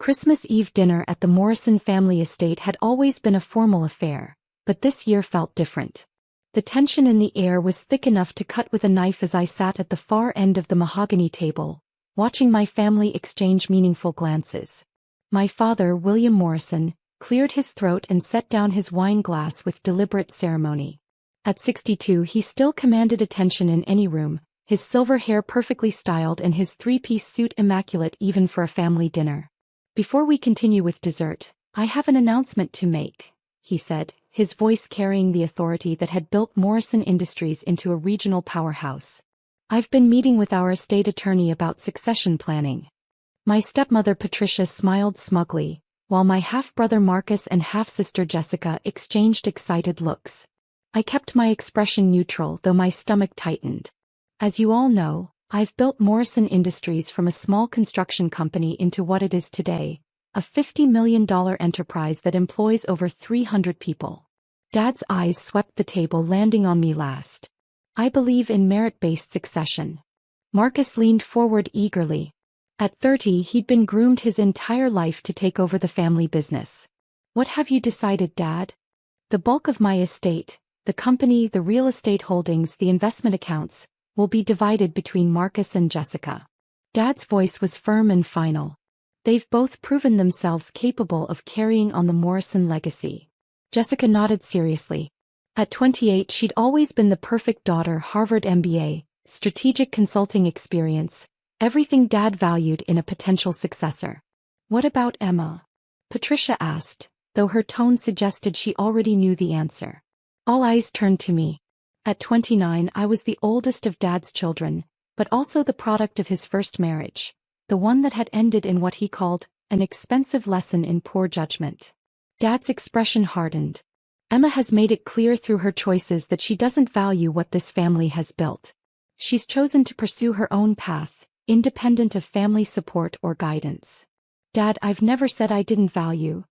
Christmas Eve dinner at the Morrison family estate had always been a formal affair, but this year felt different. The tension in the air was thick enough to cut with a knife as I sat at the far end of the mahogany table, watching my family exchange meaningful glances. My father, William Morrison, cleared his throat and set down his wine glass with deliberate ceremony. At 62 he still commanded attention in any room, his silver hair perfectly styled and his three-piece suit immaculate even for a family dinner. "Before we continue with dessert, I have an announcement to make," he said, his voice carrying the authority that had built Morrison Industries into a regional powerhouse. "I've been meeting with our estate attorney about succession planning." My stepmother Patricia smiled smugly, while my half-brother Marcus and half-sister Jessica exchanged excited looks. I kept my expression neutral, though my stomach tightened. As you all know, I've built Morrison Industries from a small construction company into what it is today, a $50 million enterprise that employs over 300 people. Dad's eyes swept the table, landing on me last. "I believe in merit-based succession." Marcus leaned forward eagerly. At 30 he'd been groomed his entire life to take over the family business. "What have you decided, Dad?" "The bulk of my estate, the company, the real estate holdings, the investment accounts, will be divided between Marcus and Jessica." Dad's voice was firm and final. "They've both proven themselves capable of carrying on the Morrison legacy." Jessica nodded seriously. At 28 she'd always been the perfect daughter, Harvard MBA, strategic consulting experience, everything Dad valued in a potential successor. "What about Emma?" Patricia asked, though her tone suggested she already knew the answer. All eyes turned to me. At 29 I was the oldest of Dad's children, but also the product of his first marriage, the one that had ended in what he called an expensive lesson in poor judgment. Dad's expression hardened. "Emma has made it clear through her choices that she doesn't value what this family has built. She's chosen to pursue her own path, independent of family support or guidance." "Dad, I've never said I didn't value."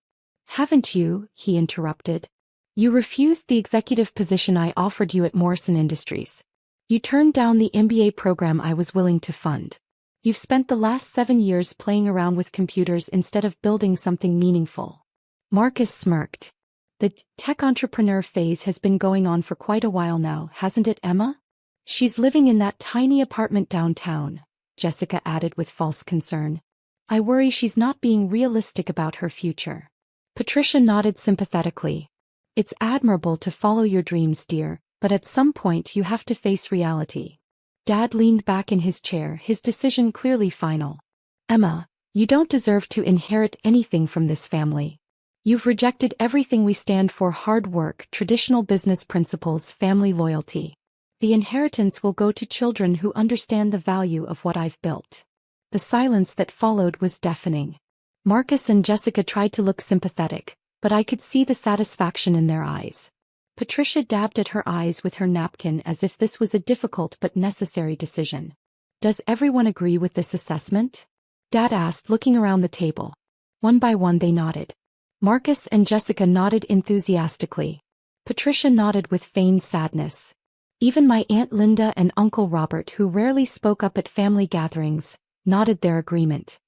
"Haven't you?" he interrupted. "You refused the executive position I offered you at Morrison Industries. You turned down the MBA program I was willing to fund. You've spent the last 7 years playing around with computers instead of building something meaningful." Marcus smirked. "The tech entrepreneur phase has been going on for quite a while now, hasn't it, Emma?" "She's living in that tiny apartment downtown," Jessica added with false concern. "I worry she's not being realistic about her future." Patricia nodded sympathetically. "It's admirable to follow your dreams, dear, but at some point you have to face reality." Dad leaned back in his chair, his decision clearly final. "Emma, you don't deserve to inherit anything from this family. You've rejected everything we stand for: hard work, traditional business principles, family loyalty. The inheritance will go to children who understand the value of what I've built." The silence that followed was deafening. Marcus and Jessica tried to look sympathetic, but I could see the satisfaction in their eyes. Patricia dabbed at her eyes with her napkin as if this was a difficult but necessary decision. "Does everyone agree with this assessment?" Dad asked, looking around the table. One by one they nodded. Marcus and Jessica nodded enthusiastically. Patricia nodded with feigned sadness. Even my Aunt Linda and Uncle Robert, who rarely spoke up at family gatherings, nodded their agreement.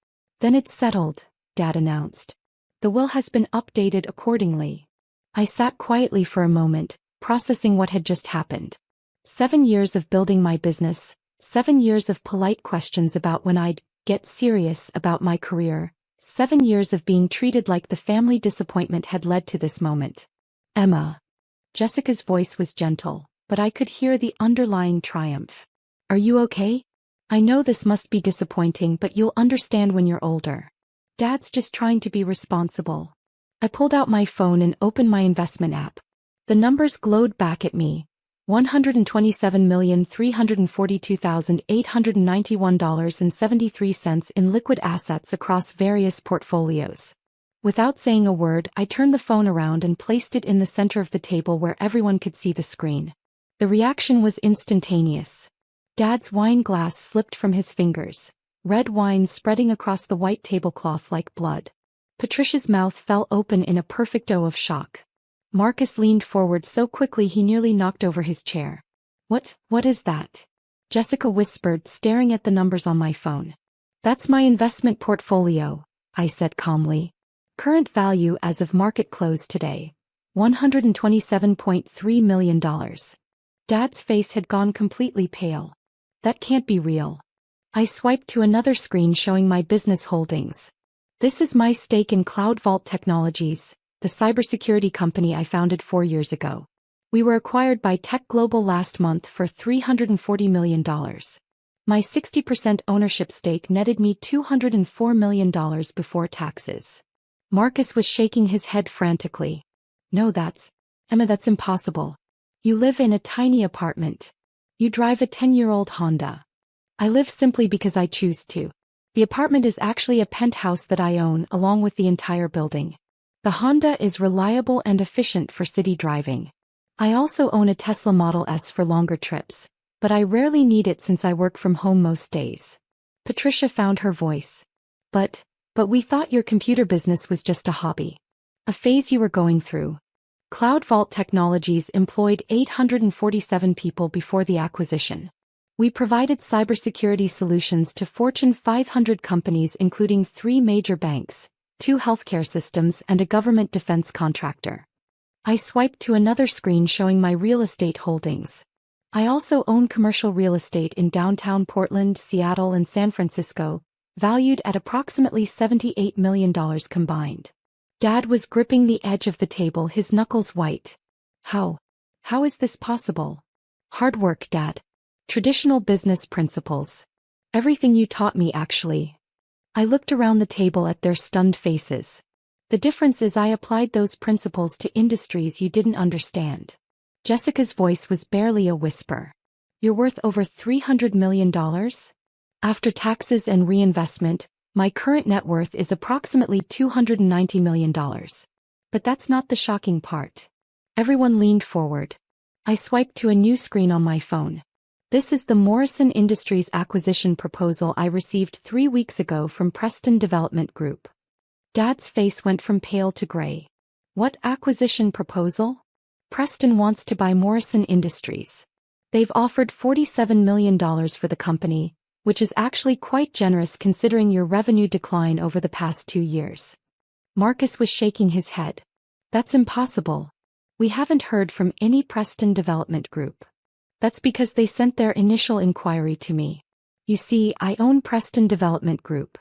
"Then it's settled," Dad announced. "The will has been updated accordingly." I sat quietly for a moment, processing what had just happened. 7 years of building my business, 7 years of polite questions about when I'd get serious about my career, 7 years of being treated like the family disappointment had led to this moment. "Emma." Jessica's voice was gentle, but I could hear the underlying triumph. "Are you okay? I know this must be disappointing, but you'll understand when you're older. Dad's just trying to be responsible." I pulled out my phone and opened my investment app. The numbers glowed back at me. $127,342,891.73 in liquid assets across various portfolios. Without saying a word, I turned the phone around and placed it in the center of the table where everyone could see the screen. The reaction was instantaneous. Dad's wine glass slipped from his fingers, red wine spreading across the white tablecloth like blood. Patricia's mouth fell open in a perfect O of shock. Marcus leaned forward so quickly he nearly knocked over his chair. What is that?" Jessica whispered, staring at the numbers on my phone. "That's my investment portfolio. I said calmly. Current value as of market close today. $127.3 million. Dad's face had gone completely pale. That can't be real. I swiped to another screen showing my business holdings. This is my stake in Cloud Vault Technologies, the cybersecurity company I founded 4 years ago. We were acquired by Tech Global last month for $340 million. My 60% ownership stake netted me $204 million before taxes. Marcus was shaking his head frantically. No, Emma, that's impossible. You live in a tiny apartment. You drive a 10-year-old Honda. I live simply because I choose to. The apartment is actually a penthouse that I own along with the entire building. The Honda is reliable and efficient for city driving. I also own a Tesla Model S for longer trips, but I rarely need it since I work from home most days. Patricia found her voice. But we thought your computer business was just a hobby. A phase you were going through. Cloud Vault Technologies employed 847 people before the acquisition. We provided cybersecurity solutions to Fortune 500 companies including 3 major banks, 2 healthcare systems and a government defense contractor. I swiped to another screen showing my real estate holdings. I also own commercial real estate in downtown Portland, Seattle and San Francisco, valued at approximately $78 million combined. Dad was gripping the edge of the table, his knuckles white. How is this possible? Hard work, Dad. Traditional business principles. Everything you taught me, actually. I looked around the table at their stunned faces. The difference is I applied those principles to industries you didn't understand. Jessica's voice was barely a whisper. You're worth over $300 million? After taxes and reinvestment, my current net worth is approximately $290 million. But that's not the shocking part. Everyone leaned forward. I swiped to a new screen on my phone. This is the Morrison Industries acquisition proposal I received 3 weeks ago from Preston Development Group. Dad's face went from pale to gray. What acquisition proposal? Preston wants to buy Morrison Industries. They've offered $47 million for the company, which is actually quite generous considering your revenue decline over the past 2 years. Marcus was shaking his head. That's impossible. We haven't heard from any Preston Development Group. That's because they sent their initial inquiry to me. You see, I own Preston Development Group.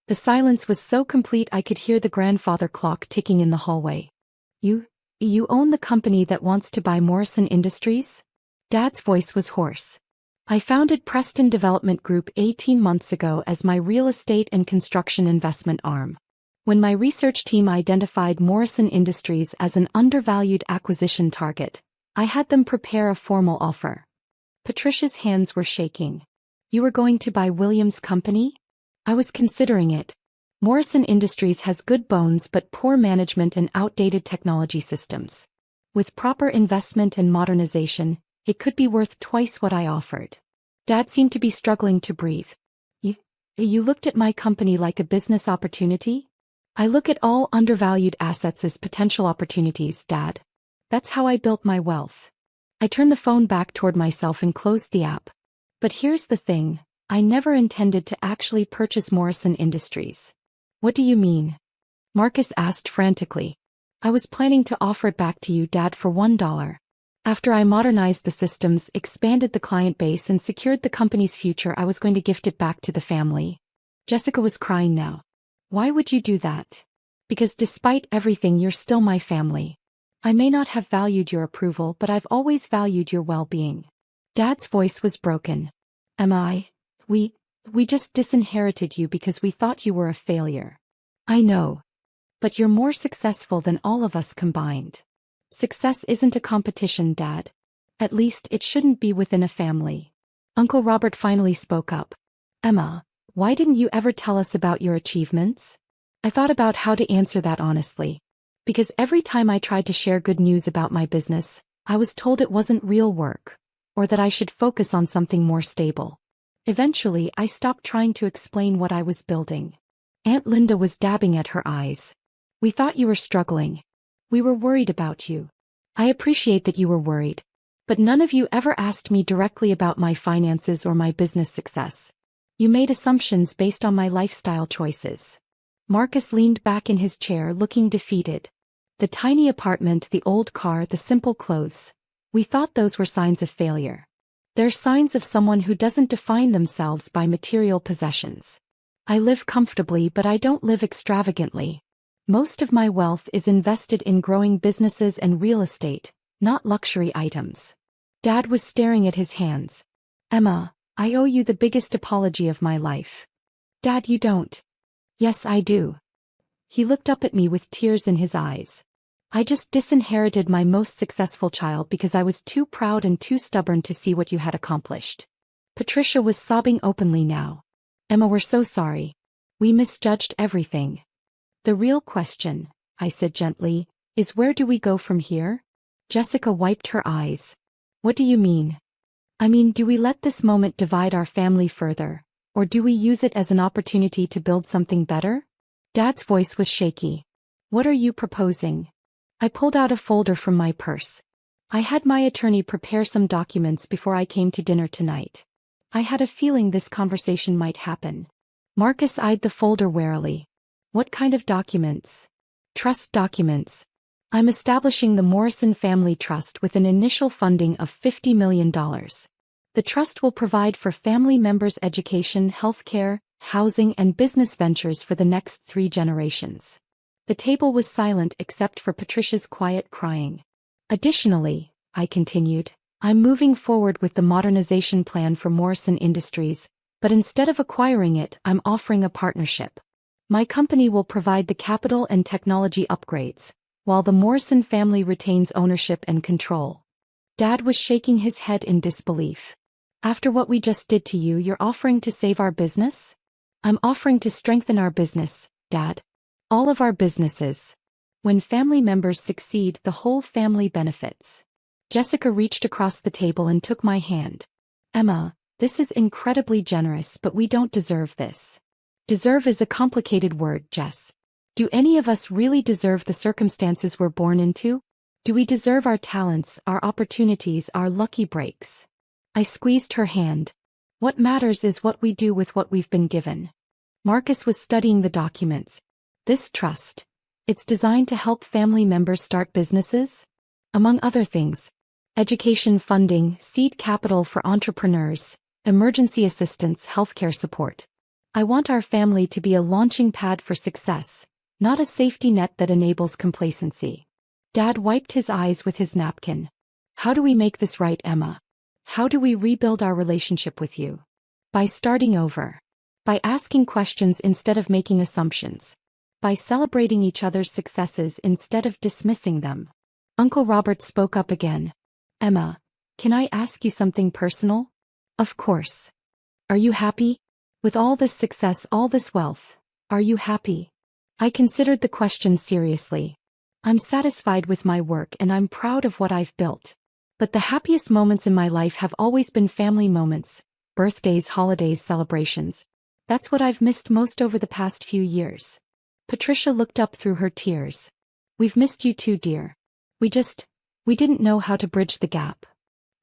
The silence was so complete I could hear the grandfather clock ticking in the hallway. You own the company that wants to buy Morrison Industries? Dad's voice was hoarse. I founded Preston Development Group 18 months ago as my real estate and construction investment arm. When my research team identified Morrison Industries as an undervalued acquisition target, I had them prepare a formal offer. Patricia's hands were shaking. You were going to buy Williams' company? I was considering it. Morrison Industries has good bones but poor management and outdated technology systems. With proper investment and modernization, it could be worth twice what I offered. Dad seemed to be struggling to breathe. You looked at my company like a business opportunity? I look at all undervalued assets as potential opportunities, Dad. That's how I built my wealth. I turned the phone back toward myself and closed the app. But here's the thing, I never intended to actually purchase Morrison Industries. What do you mean? Marcus asked frantically. I was planning to offer it back to you, Dad, for $1. After I modernized the systems, expanded the client base and secured the company's future, I was going to gift it back to the family. Jessica was crying now. Why would you do that? Because despite everything, you're still my family. I may not have valued your approval, but I've always valued your well-being. Dad's voice was broken. We just disinherited you because we thought you were a failure. I know. But you're more successful than all of us combined. Success isn't a competition, Dad. At least it shouldn't be within a family. Uncle Robert finally spoke up. Emma, why didn't you ever tell us about your achievements? I thought about how to answer that honestly. Because every time I tried to share good news about my business, I was told it wasn't real work, or that I should focus on something more stable. Eventually, I stopped trying to explain what I was building. Aunt Linda was dabbing at her eyes. We thought you were struggling. We were worried about you. I appreciate that you were worried. But none of you ever asked me directly about my finances or my business success. You made assumptions based on my lifestyle choices. Marcus leaned back in his chair looking defeated. The tiny apartment, the old car, the simple clothes. We thought those were signs of failure. They're signs of someone who doesn't define themselves by material possessions. I live comfortably, but I don't live extravagantly. Most of my wealth is invested in growing businesses and real estate, not luxury items. Dad was staring at his hands. Emma, I owe you the biggest apology of my life. Dad, you don't. Yes, I do. He looked up at me with tears in his eyes. I just disinherited my most successful child because I was too proud and too stubborn to see what you had accomplished. Patricia was sobbing openly now. Emma, we're so sorry. We misjudged everything. The real question, I said gently, is where do we go from here? Jessica wiped her eyes. What do you mean? I mean, do we let this moment divide our family further, or do we use it as an opportunity to build something better? Dad's voice was shaky. What are you proposing? I pulled out a folder from my purse. I had my attorney prepare some documents before I came to dinner tonight. I had a feeling this conversation might happen. Marcus eyed the folder warily. What kind of documents? Trust documents. I'm establishing the Morrison Family Trust with an initial funding of $50 million. The trust will provide for family members' education, healthcare, housing, and business ventures for the next 3 generations. The table was silent except for Patricia's quiet crying. Additionally, I continued, I'm moving forward with the modernization plan for Morrison Industries, but instead of acquiring it, I'm offering a partnership. My company will provide the capital and technology upgrades, while the Morrison family retains ownership and control. Dad was shaking his head in disbelief. After what we just did to you, you're offering to save our business? I'm offering to strengthen our business, Dad. All of our businesses. When family members succeed, the whole family benefits. Jessica reached across the table and took my hand. Emma, this is incredibly generous, but we don't deserve this. Deserve is a complicated word, Jess. Do any of us really deserve the circumstances we're born into? Do we deserve our talents, our opportunities, our lucky breaks? I squeezed her hand. What matters is what we do with what we've been given. Marcus was studying the documents. This trust. It's designed to help family members start businesses. Among other things. Education funding, seed capital for entrepreneurs, emergency assistance, healthcare support. I want our family to be a launching pad for success, not a safety net that enables complacency. Dad wiped his eyes with his napkin. How do we make this right, Emma? How do we rebuild our relationship with you? By starting over. By asking questions instead of making assumptions. By celebrating each other's successes instead of dismissing them. Uncle Robert spoke up again. Emma, can I ask you something personal? Of course. Are you happy? With all this success, all this wealth, are you happy? I considered the question seriously. I'm satisfied with my work and I'm proud of what I've built. But the happiest moments in my life have always been family moments, birthdays, holidays, celebrations. That's what I've missed most over the past few years. Patricia looked up through her tears. We've missed you too, dear. We didn't know how to bridge the gap.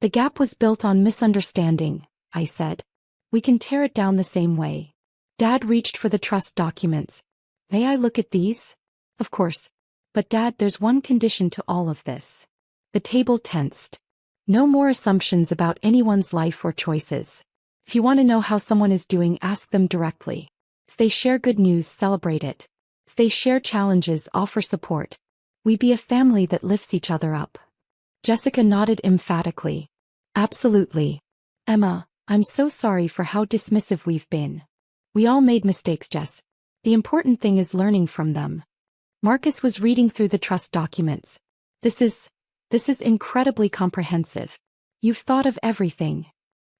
The gap was built on misunderstanding, I said. We can tear it down the same way. Dad reached for the trust documents. May I look at these? Of course. But Dad, there's one condition to all of this. The table tensed. No more assumptions about anyone's life or choices. If you want to know how someone is doing, ask them directly. If they share good news, celebrate it. If they share challenges, offer support. We be a family that lifts each other up. Jessica nodded emphatically. Absolutely. Emma, I'm so sorry for how dismissive we've been. We all made mistakes, Jess. The important thing is learning from them. Marcus was reading through the trust documents. This is incredibly comprehensive. You've thought of everything.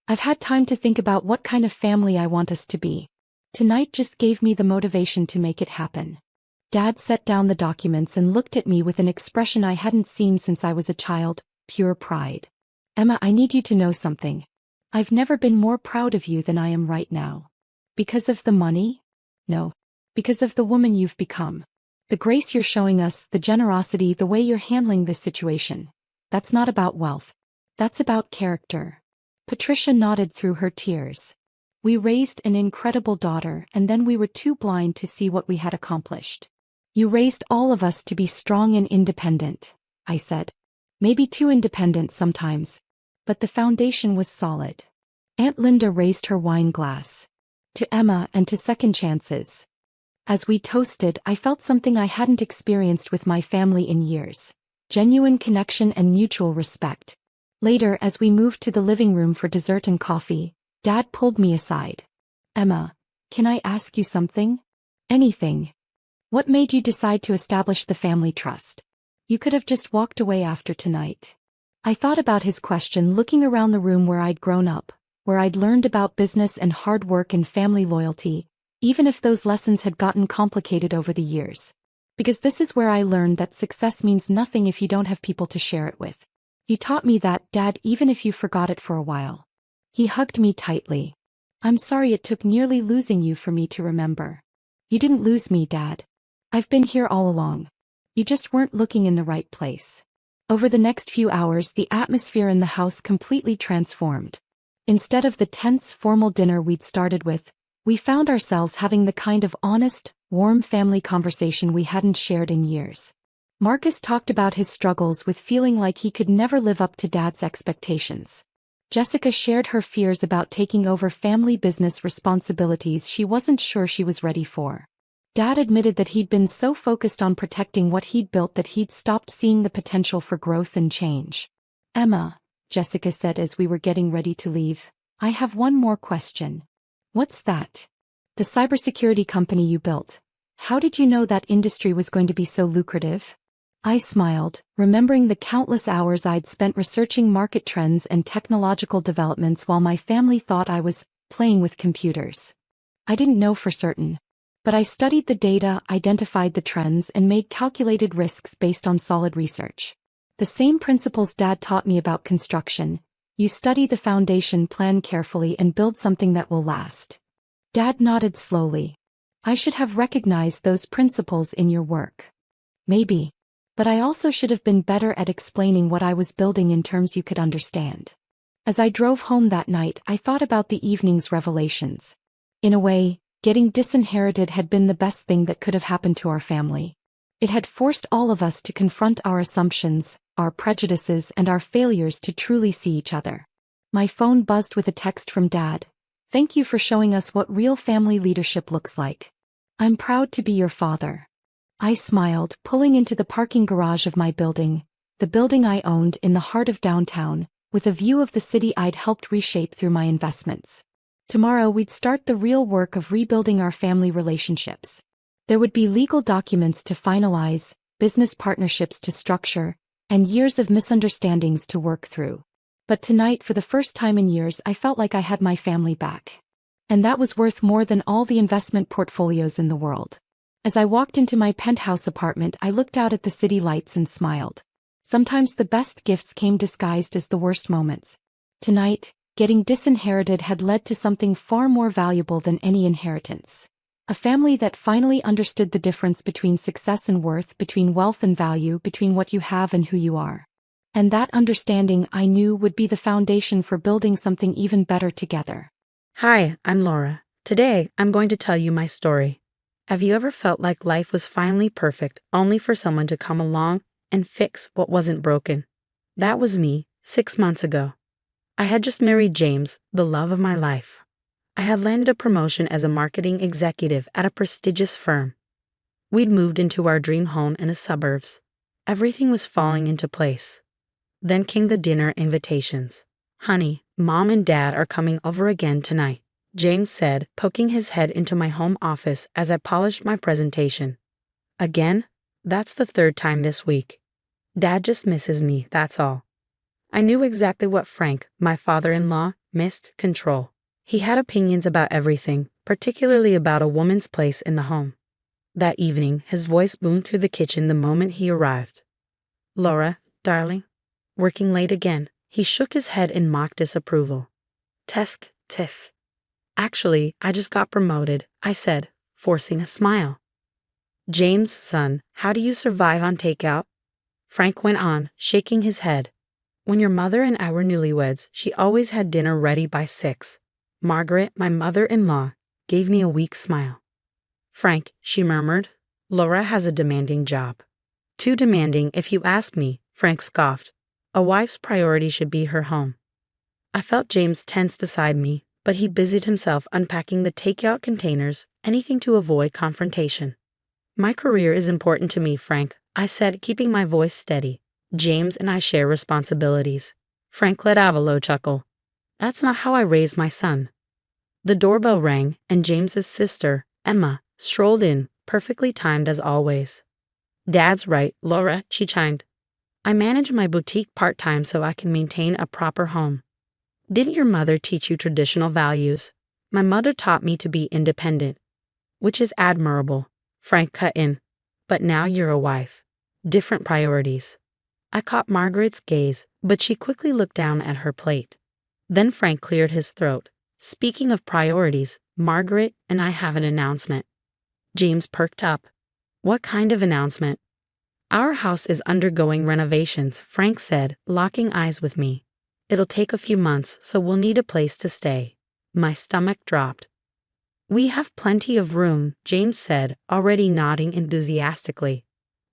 I've had time to think about what kind of family I want us to be. Tonight just gave me the motivation to make it happen. Dad set down the documents and looked at me with an expression I hadn't seen since I was a child, pure pride. Emma, I need you to know something. I've never been more proud of you than I am right now. Because of the money? No. Because of the woman you've become. The grace you're showing us, the generosity, the way you're handling this situation. That's not about wealth. That's about character. Patricia nodded through her tears. We raised an incredible daughter, and then we were too blind to see what we had accomplished. You raised all of us to be strong and independent, I said. Maybe too independent sometimes. But the foundation was solid. Aunt Linda raised her wine glass. To Emma and to second chances. As we toasted, I felt something I hadn't experienced with my family in years. Genuine connection and mutual respect. Later, as we moved to the living room for dessert and coffee, Dad pulled me aside. Emma, can I ask you something? Anything. What made you decide to establish the family trust? You could have just walked away after tonight. I thought about his question, looking around the room where I'd grown up, where I'd learned about business and hard work and family loyalty, even if those lessons had gotten complicated over the years. Because this is where I learned that success means nothing if you don't have people to share it with. You taught me that, Dad, even if you forgot it for a while. He hugged me tightly. I'm sorry it took nearly losing you for me to remember. You didn't lose me, Dad. I've been here all along. You just weren't looking in the right place. Over the next few hours, the atmosphere in the house completely transformed. Instead of the tense, formal dinner we'd started with, we found ourselves having the kind of honest, warm family conversation we hadn't shared in years. Marcus talked about his struggles with feeling like he could never live up to Dad's expectations. Jessica shared her fears about taking over family business responsibilities she wasn't sure she was ready for. Dad admitted that he'd been so focused on protecting what he'd built that he'd stopped seeing the potential for growth and change. Emma, Jessica said as we were getting ready to leave, I have one more question. What's that? The cybersecurity company you built. How did you know that industry was going to be so lucrative? I smiled, remembering the countless hours I'd spent researching market trends and technological developments while my family thought I was playing with computers. I didn't know for certain. But I studied the data, identified the trends, and made calculated risks based on solid research. The same principles Dad taught me about construction. You study the foundation, plan carefully, and build something that will last. Dad nodded slowly. I should have recognized those principles in your work. Maybe. But I also should have been better at explaining what I was building in terms you could understand. As I drove home that night, I thought about the evening's revelations. In a way, getting disinherited had been the best thing that could have happened to our family. It had forced all of us to confront our assumptions, our prejudices, and our failures to truly see each other. My phone buzzed with a text from Dad. Thank you for showing us what real family leadership looks like. I'm proud to be your father. I smiled, pulling into the parking garage of my building, the building I owned in the heart of downtown, with a view of the city I'd helped reshape through my investments. Tomorrow we'd start the real work of rebuilding our family relationships. There would be legal documents to finalize, business partnerships to structure, and years of misunderstandings to work through. But tonight, for the first time in years, I felt like I had my family back. And that was worth more than all the investment portfolios in the world. As I walked into my penthouse apartment, I looked out at the city lights and smiled. Sometimes the best gifts came disguised as the worst moments. Tonight, getting disinherited had led to something far more valuable than any inheritance. A family that finally understood the difference between success and worth, between wealth and value, between what you have and who you are. And that understanding, I knew, would be the foundation for building something even better together. Hi, I'm Laura. Today, I'm going to tell you my story. Have you ever felt like life was finally perfect, only for someone to come along and fix what wasn't broken? That was me, 6 months ago. I had just married James, the love of my life. I had landed a promotion as a marketing executive at a prestigious firm. We'd moved into our dream home in the suburbs. Everything was falling into place. Then came the dinner invitations. Honey, Mom and Dad are coming over again tonight, James said, poking his head into my home office as I polished my presentation. Again? That's the third time this week. Dad just misses me, that's all. I knew exactly what Frank, my father-in-law, missed: control. He had opinions about everything, particularly about a woman's place in the home. That evening, his voice boomed through the kitchen the moment he arrived. Laura, darling. Working late again. He shook his head in mock disapproval. Tisk, tisk. Actually, I just got promoted, I said, forcing a smile. James, son, how do you survive on takeout? Frank went on, shaking his head. When your mother and I were newlyweds, she always had dinner ready by 6. Margaret, my mother-in-law, gave me a weak smile. Frank, she murmured, Laura has a demanding job. Too demanding, if you ask me, Frank scoffed. A wife's priority should be her home. I felt James tense beside me, but he busied himself unpacking the takeout containers, anything to avoid confrontation. My career is important to me, Frank, I said, keeping my voice steady. James and I share responsibilities. Frank let out a low chuckle. That's not how I raised my son. The doorbell rang, and James's sister, Emma, strolled in, perfectly timed as always. Dad's right, Laura, she chimed. I manage my boutique part-time so I can maintain a proper home. Didn't your mother teach you traditional values? My mother taught me to be independent. Which is admirable, Frank cut in. But now you're a wife. Different priorities. I caught Margaret's gaze, but she quickly looked down at her plate. Then Frank cleared his throat. Speaking of priorities, Margaret and I have an announcement. James perked up. What kind of announcement? Our house is undergoing renovations, Frank said, locking eyes with me. It'll take a few months, so we'll need a place to stay. My stomach dropped. We have plenty of room, James said, already nodding enthusiastically.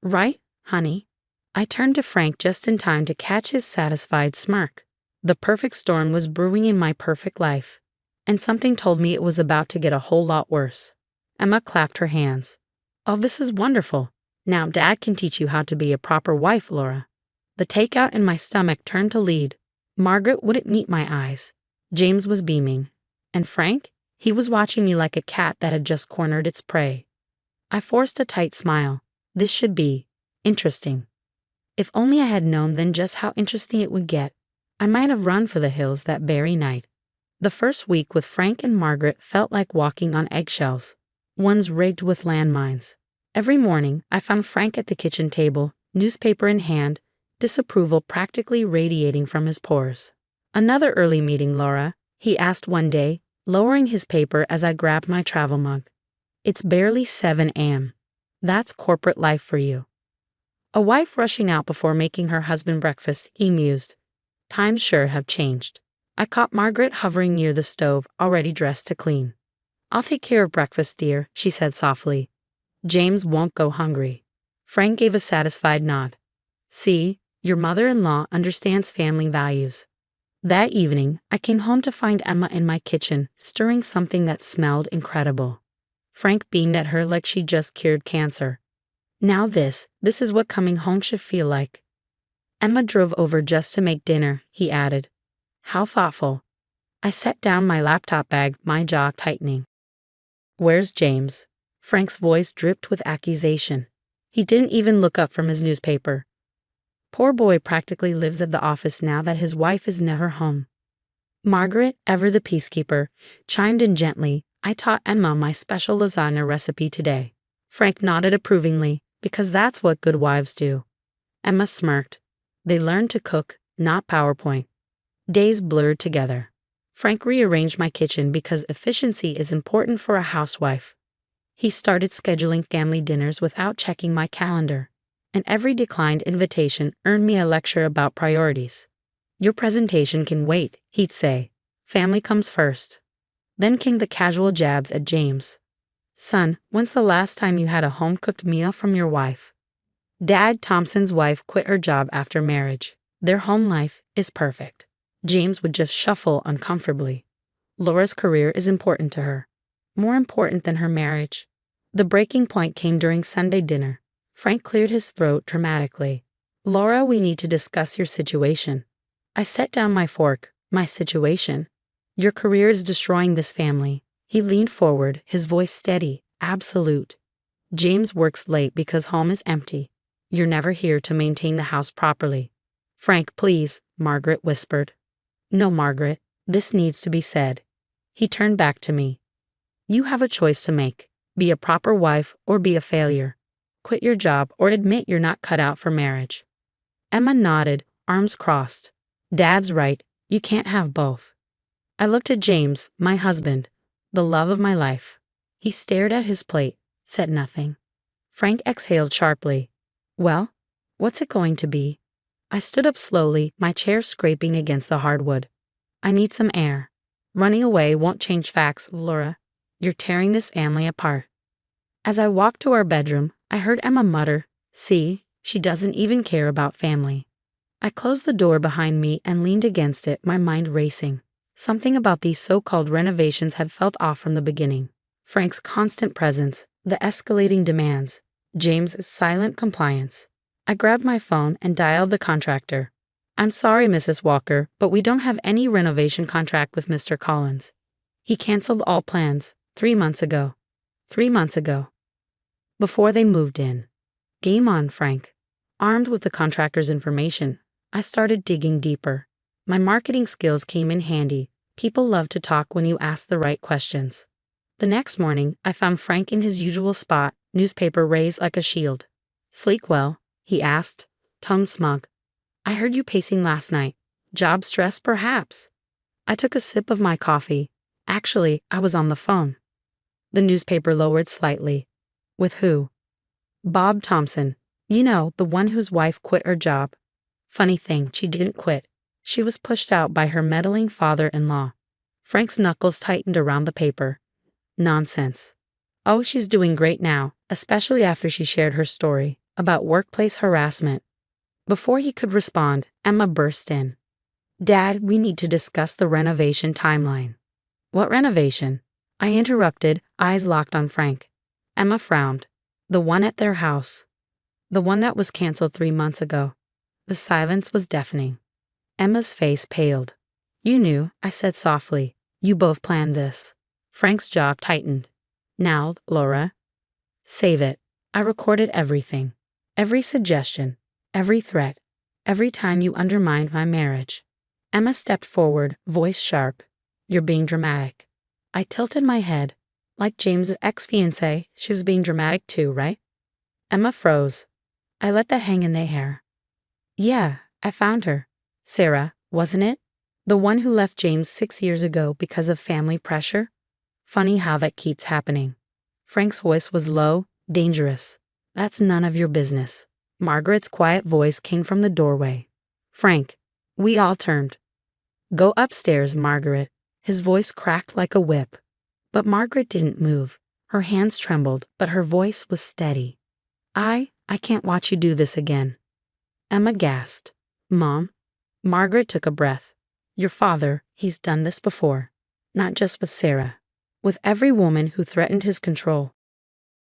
Right, honey? I turned to Frank just in time to catch his satisfied smirk. The perfect storm was brewing in my perfect life, and something told me it was about to get a whole lot worse. Emma clapped her hands. Oh, this is wonderful. Now Dad can teach you how to be a proper wife, Laura. The takeout in my stomach turned to lead. Margaret wouldn't meet my eyes. James was beaming. And Frank? He was watching me like a cat that had just cornered its prey. I forced a tight smile. This should be interesting. If only I had known then just how interesting it would get, I might have run for the hills that very night. The first week with Frank and Margaret felt like walking on eggshells, ones rigged with landmines. Every morning, I found Frank at the kitchen table, newspaper in hand, disapproval practically radiating from his pores. Another early meeting, Laura? He asked one day, lowering his paper as I grabbed my travel mug. It's barely 7 a.m. That's corporate life for you. A wife rushing out before making her husband breakfast, he mused. Times sure have changed. I caught Margaret hovering near the stove, already dressed to clean. I'll take care of breakfast, dear, she said softly. James won't go hungry. Frank gave a satisfied nod. See, your mother-in-law understands family values. That evening, I came home to find Emma in my kitchen, stirring something that smelled incredible. Frank beamed at her like she'd just cured cancer. Now this is what coming home should feel like. Emma drove over just to make dinner, he added. How thoughtful. I set down my laptop bag, my jaw tightening. Where's James? Frank's voice dripped with accusation. He didn't even look up from his newspaper. Poor boy practically lives at the office now that his wife is never home. Margaret, ever the peacekeeper, chimed in gently. I taught Emma my special lasagna recipe today. Frank nodded approvingly, because that's what good wives do. Emma smirked. They learned to cook, not PowerPoint. Days blurred together. Frank rearranged my kitchen because efficiency is important for a housewife. He started scheduling family dinners without checking my calendar, and every declined invitation earned me a lecture about priorities. Your presentation can wait, he'd say. Family comes first. Then came the casual jabs at James. Son, when's the last time you had a home-cooked meal from your wife? Dad, Thompson's wife, quit her job after marriage. Their home life is perfect. James would just shuffle uncomfortably. Laura's career is important to her. More important than her marriage. The breaking point came during Sunday dinner. Frank cleared his throat dramatically. Laura, we need to discuss your situation. I set down my fork. My situation? Your career is destroying this family. He leaned forward, his voice steady, absolute. James works late because home is empty. You're never here to maintain the house properly. Frank, please, Margaret whispered. No, Margaret, this needs to be said. He turned back to me. You have a choice to make. Be a proper wife or be a failure. Quit your job or admit you're not cut out for marriage. Emma nodded, arms crossed. Dad's right, you can't have both. I looked at James, my husband, the love of my life. He stared at his plate, said nothing. Frank exhaled sharply. Well, what's it going to be? I stood up slowly, my chair scraping against the hardwood. I need some air. Running away won't change facts, Laura. You're tearing this family apart. As I walked to our bedroom, I heard Emma mutter, "See, she doesn't even care about family." I closed the door behind me and leaned against it, my mind racing. Something about these so-called renovations had felt off from the beginning. Frank's constant presence, the escalating demands, James's silent compliance. I grabbed my phone and dialed the contractor. "I'm sorry, Mrs. Walker, but we don't have any renovation contract with Mr. Collins. He canceled all plans 3 months ago. 3 months ago. Before they moved in." Game on, Frank. Armed with the contractor's information, I started digging deeper. My marketing skills came in handy. People love to talk when you ask the right questions. The next morning, I found Frank in his usual spot, newspaper raised like a shield. "Sleep well?" he asked, tone smug. "I heard you pacing last night. Job stress, perhaps?" I took a sip of my coffee. Actually, I was on the phone. The newspaper lowered slightly. "With who?" "Bob Thompson. You know, the one whose wife quit her job. Funny thing, she didn't quit. She was pushed out by her meddling father-in-law." Frank's knuckles tightened around the paper. "Nonsense. Oh, she's doing great now, especially after she shared her story about workplace harassment." Before he could respond, Emma burst in. "Dad, we need to discuss the renovation timeline." "What renovation?" I interrupted, eyes locked on Frank. Emma frowned. "The one at their house. The one that was canceled 3 months ago." The silence was deafening. Emma's face paled. "You knew," I said softly. "You both planned this." Frank's jaw tightened. "Now, Laura." "Save it. I recorded everything. Every suggestion. Every threat. Every time you undermined my marriage." Emma stepped forward, voice sharp. "You're being dramatic." I tilted my head. Like James's ex-fiancée, she was being dramatic too, right? Emma froze. I let that hang in the air. "Yeah, I found her. Sarah, wasn't it? The one who left James 6 years ago because of family pressure? Funny how that keeps happening." Frank's voice was low, dangerous. "That's none of your business." Margaret's quiet voice came from the doorway. "Frank." We all turned. "Go upstairs, Margaret." His voice cracked like a whip. But Margaret didn't move. Her hands trembled, but her voice was steady. I can't watch you do this again." Emma gasped. "Mom?" Margaret took a breath. "Your father, he's done this before. Not just with Sarah. With every woman who threatened his control."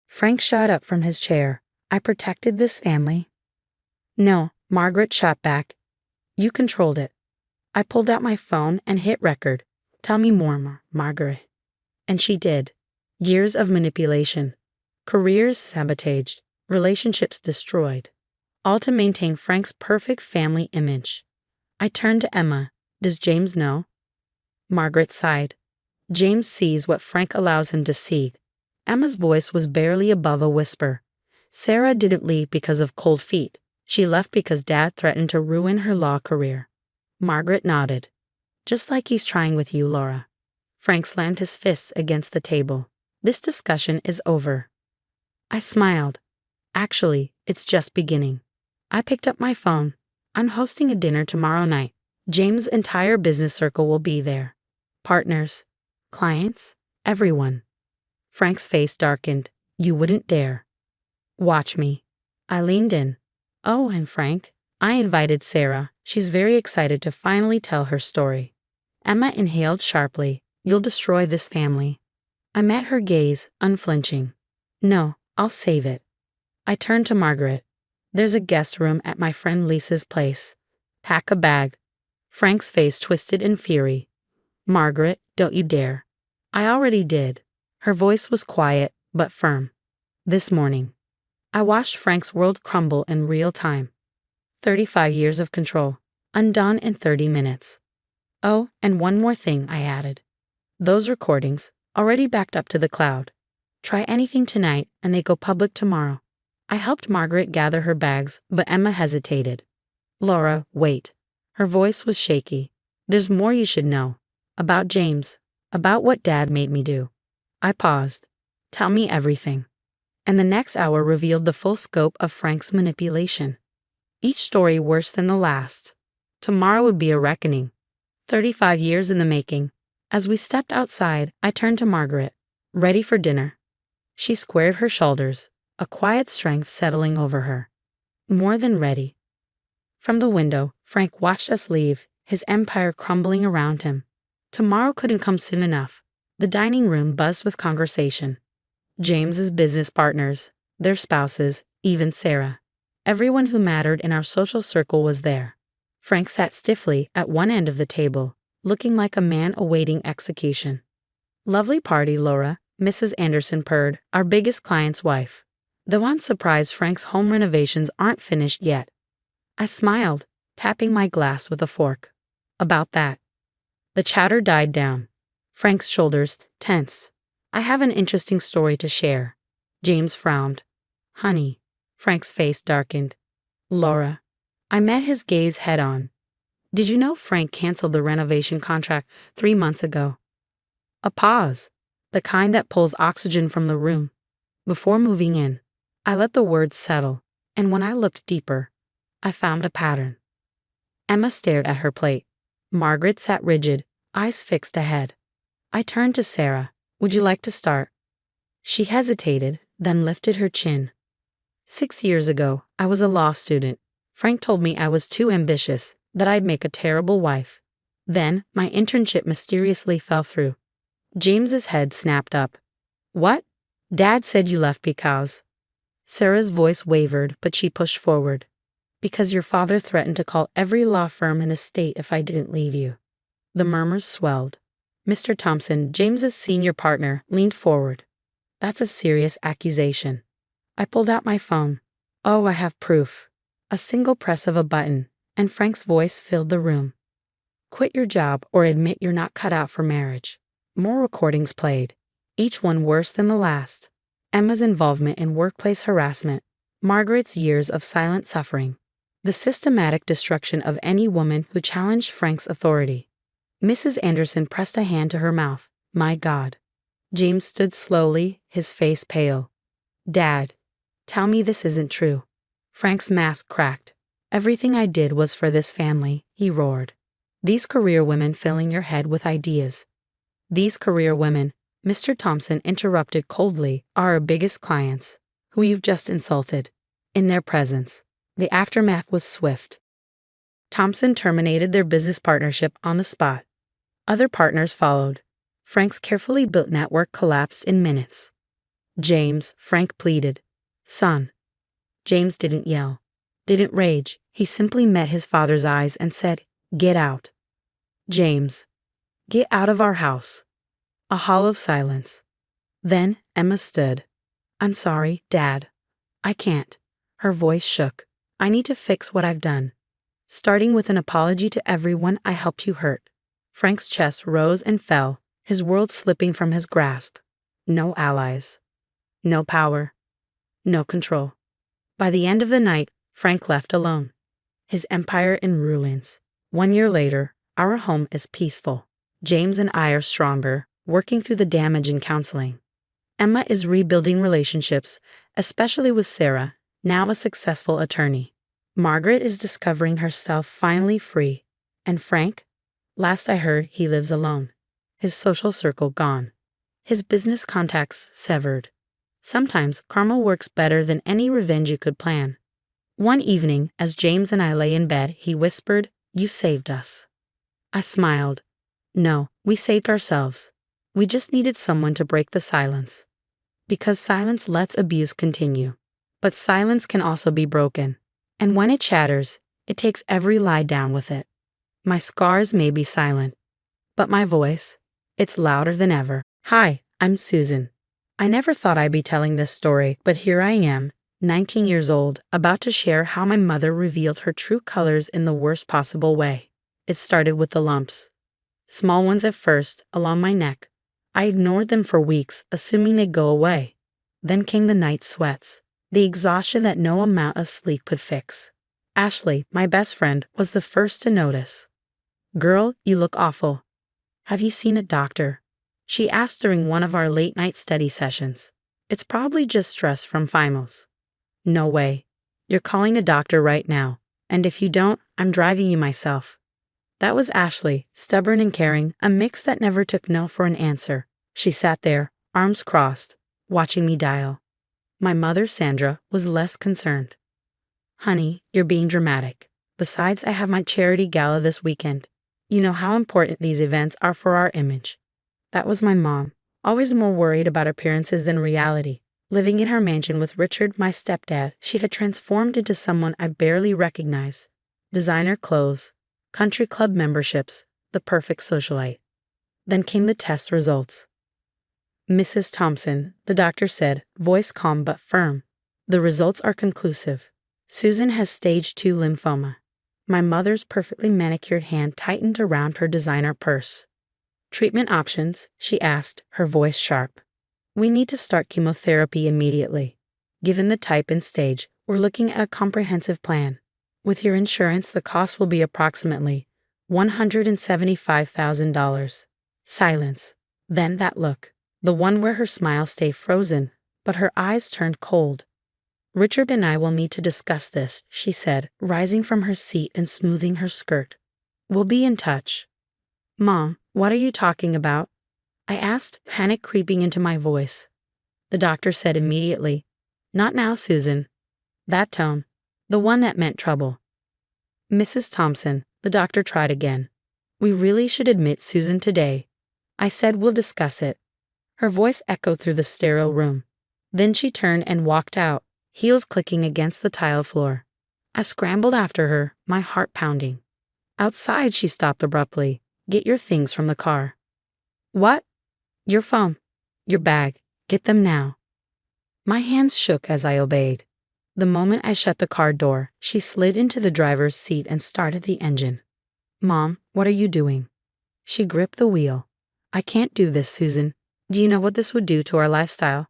Frank shot up from his chair. "I protected this family." "No," Margaret shot back. "You controlled it." I pulled out my phone and hit record. "Tell me more, Margaret." And she did. Years of manipulation. Careers sabotaged. Relationships destroyed. All to maintain Frank's perfect family image. I turned to Emma. "Does James know?" Margaret sighed. "James sees what Frank allows him to see." Emma's voice was barely above a whisper. "Sarah didn't leave because of cold feet. She left because Dad threatened to ruin her law career." Margaret nodded. "Just like he's trying with you, Laura." Frank slammed his fists against the table. "This discussion is over." I smiled. "Actually, it's just beginning." I picked up my phone. "I'm hosting a dinner tomorrow night. James' entire business circle will be there. Partners, clients, everyone." Frank's face darkened. "You wouldn't dare." "Watch me." I leaned in. "Oh, and Frank, I invited Sarah. She's very excited to finally tell her story." Emma inhaled sharply. "You'll destroy this family." I met her gaze, unflinching. "No, I'll save it." I turned to Margaret. "There's a guest room at my friend Lisa's place. Pack a bag." Frank's face twisted in fury. "Margaret, don't you dare." I already did. Her voice was quiet, but firm. "This morning." I watched Frank's world crumble in real time. 35 years of control, undone in 30 minutes. "Oh, and one more thing," I added. "Those recordings, already backed up to the cloud. Try anything tonight, and they go public tomorrow." I helped Margaret gather her bags, but Emma hesitated. "Laura, wait." Her voice was shaky. "There's more you should know. About James. About what Dad made me do." I paused. "Tell me everything." And the next hour revealed the full scope of Frank's manipulation. Each story worse than the last. Tomorrow would be a reckoning. 35 years in the making. As we stepped outside, I turned to Margaret. Ready for dinner? She squared her shoulders, a quiet strength settling over her. More than ready. From the window, Frank watched us leave, his empire crumbling around him. Tomorrow couldn't come soon enough. The dining room buzzed with conversation. James's business partners, their spouses, even Sarah. Everyone who mattered in our social circle was there. Frank sat stiffly at one end of the table, looking like a man awaiting execution. Lovely party, Laura, Mrs. Anderson purred, our biggest client's wife. Though I'm surprised Frank's home renovations aren't finished yet. I smiled, tapping my glass with a fork. About that. The chatter died down. Frank's shoulders tensed. I have an interesting story to share. James frowned. Honey. Frank's face darkened. Laura. I met his gaze head on. Did you know Frank canceled the renovation contract 3 months ago? A pause. The kind that pulls oxygen from the room. Before moving in, I let the words settle, and when I looked deeper, I found a pattern. Emma stared at her plate. Margaret sat rigid, eyes fixed ahead. I turned to Sarah. Would you like to start? She hesitated, then lifted her chin. 6 years ago, I was a law student. Frank told me I was too ambitious, that I'd make a terrible wife. Then, my internship mysteriously fell through. James's head snapped up. What? Dad said you left because. Sarah's voice wavered, but she pushed forward. Because your father threatened to call every law firm in the state if I didn't leave you. The murmurs swelled. Mr. Thompson, James's senior partner, leaned forward. That's a serious accusation. I pulled out my phone. Oh, I have proof. A single press of a button, and Frank's voice filled the room. Quit your job or admit you're not cut out for marriage. More recordings played, each one worse than the last. Emma's involvement in workplace harassment, Margaret's years of silent suffering, the systematic destruction of any woman who challenged Frank's authority. Mrs. Anderson pressed a hand to her mouth. My God. James stood slowly, his face pale. Dad, tell me this isn't true. Frank's mask cracked. Everything I did was for this family, he roared. These career women filling your head with ideas. These career women, Mr. Thompson interrupted coldly, are our biggest clients, who you've just insulted. In their presence, the aftermath was swift. Thompson terminated their business partnership on the spot. Other partners followed. Frank's carefully built network collapsed in minutes. James, Frank pleaded. Son. James didn't yell, didn't rage. He simply met his father's eyes and said, Get out. James. Get out of our house. A hollow silence. Then Emma stood. I'm sorry, Dad. I can't. Her voice shook. I need to fix what I've done. Starting with an apology to everyone I helped you hurt. Frank's chest rose and fell, his world slipping from his grasp. No allies. No power. No control. By the end of the night, Frank left alone. His empire in ruins. 1 year later, our home is peaceful. James and I are stronger, working through the damage in counseling. Emma is rebuilding relationships, especially with Sarah, now a successful attorney. Margaret is discovering herself finally free. And Frank? Last I heard, he lives alone. His social circle gone. His business contacts severed. Sometimes karma works better than any revenge you could plan. One evening, as James and I lay in bed, he whispered, You saved us. I smiled. No, we saved ourselves. We just needed someone to break the silence. Because silence lets abuse continue. But silence can also be broken. And when it shatters, it takes every lie down with it. My scars may be silent, but my voice, it's louder than ever. Hi, I'm Susan. I never thought I'd be telling this story, but here I am, 19 years old, about to share how my mother revealed her true colors in the worst possible way. It started with the lumps. Small ones at first, along my neck. I ignored them for weeks, assuming they'd go away. Then came the night sweats, the exhaustion that no amount of sleep could fix. Ashley, my best friend, was the first to notice. Girl, you look awful. Have you seen a doctor? She asked during one of our late-night study sessions. It's probably just stress from finals. No way. You're calling a doctor right now, and if you don't, I'm driving you myself. That was Ashley, stubborn and caring, a mix that never took no for an answer. She sat there, arms crossed, watching me dial. My mother, Sandra, was less concerned. Honey, you're being dramatic. Besides, I have my charity gala this weekend. You know how important these events are for our image. That was my mom, always more worried about appearances than reality. Living in her mansion with Richard, my stepdad, she had transformed into someone I barely recognized. Designer clothes, country club memberships, the perfect socialite. Then came the test results. Mrs. Thompson, the doctor said, voice calm but firm. The results are conclusive. Susan has stage 2 lymphoma. My mother's perfectly manicured hand tightened around her designer purse. Treatment options, she asked, her voice sharp. We need to start chemotherapy immediately. Given the type and stage, we're looking at a comprehensive plan. With your insurance, the cost will be approximately $175,000. Silence. Then that look. The one where her smile stayed frozen, but her eyes turned cold. Richard and I will need to discuss this, she said, rising from her seat and smoothing her skirt. We'll be in touch. Mom, what are you talking about? I asked, panic creeping into my voice. The doctor said immediately, Not now, Susan. That tone, the one that meant trouble. Mrs. Thompson, the doctor tried again. We really should admit Susan today. I said we'll discuss it. Her voice echoed through the sterile room. Then she turned and walked out, heels clicking against the tile floor. I scrambled after her, my heart pounding. Outside, she stopped abruptly. Get your things from the car. What? Your phone. Your bag. Get them now. My hands shook as I obeyed. The moment I shut the car door, she slid into the driver's seat and started the engine. Mom, what are you doing? She gripped the wheel. I can't do this, Susan. Do you know what this would do to our lifestyle?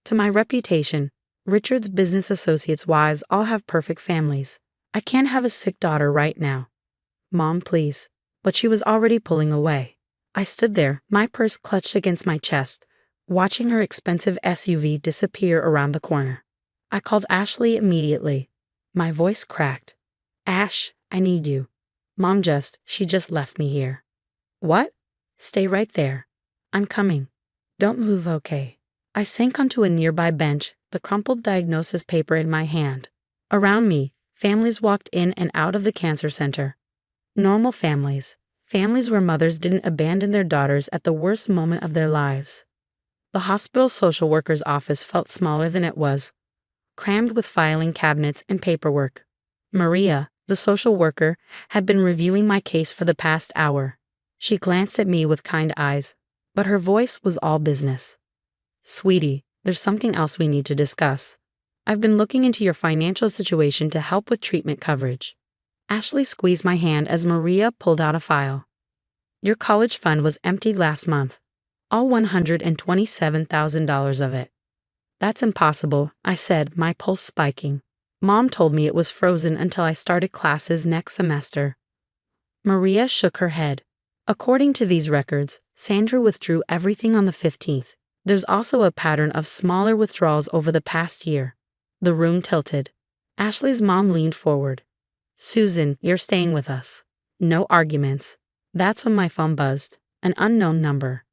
To my reputation. Richard's business associates' wives all have perfect families. I can't have a sick daughter right now. Mom, please. But she was already pulling away. I stood there, my purse clutched against my chest, watching her expensive SUV disappear around the corner. I called Ashley immediately. My voice cracked. Ash, I need you. Mom she just left me here. What? Stay right there. I'm coming. Don't move, okay? I sank onto a nearby bench, the crumpled diagnosis paper in my hand. Around me, families walked in and out of the cancer center. Normal families. Families where mothers didn't abandon their daughters at the worst moment of their lives. The hospital social worker's office felt smaller than it was, crammed with filing cabinets and paperwork. Maria, the social worker, had been reviewing my case for the past hour. She glanced at me with kind eyes, but her voice was all business. Sweetie, there's something else we need to discuss. I've been looking into your financial situation to help with treatment coverage. Ashley squeezed my hand as Maria pulled out a file. Your college fund was emptied last month. All $127,000 of it. That's impossible, I said, my pulse spiking. Mom told me it was frozen until I started classes next semester. Maria shook her head. According to these records, Sandra withdrew everything on the 15th. There's also a pattern of smaller withdrawals over the past year. The room tilted. Ashley's mom leaned forward. Susan, you're staying with us. No arguments. That's when my phone buzzed. An unknown number.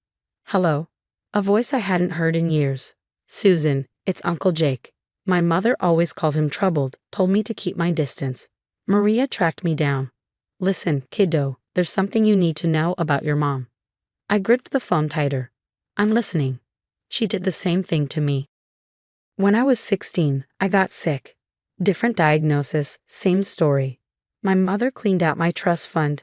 Hello. A voice I hadn't heard in years. Susan, it's Uncle Jake. My mother always called him troubled, told me to keep my distance. Maria tracked me down. Listen, kiddo, there's something you need to know about your mom. I gripped the phone tighter. I'm listening. She did the same thing to me. When I was 16, I got sick. Different diagnosis, same story. My mother cleaned out my trust fund,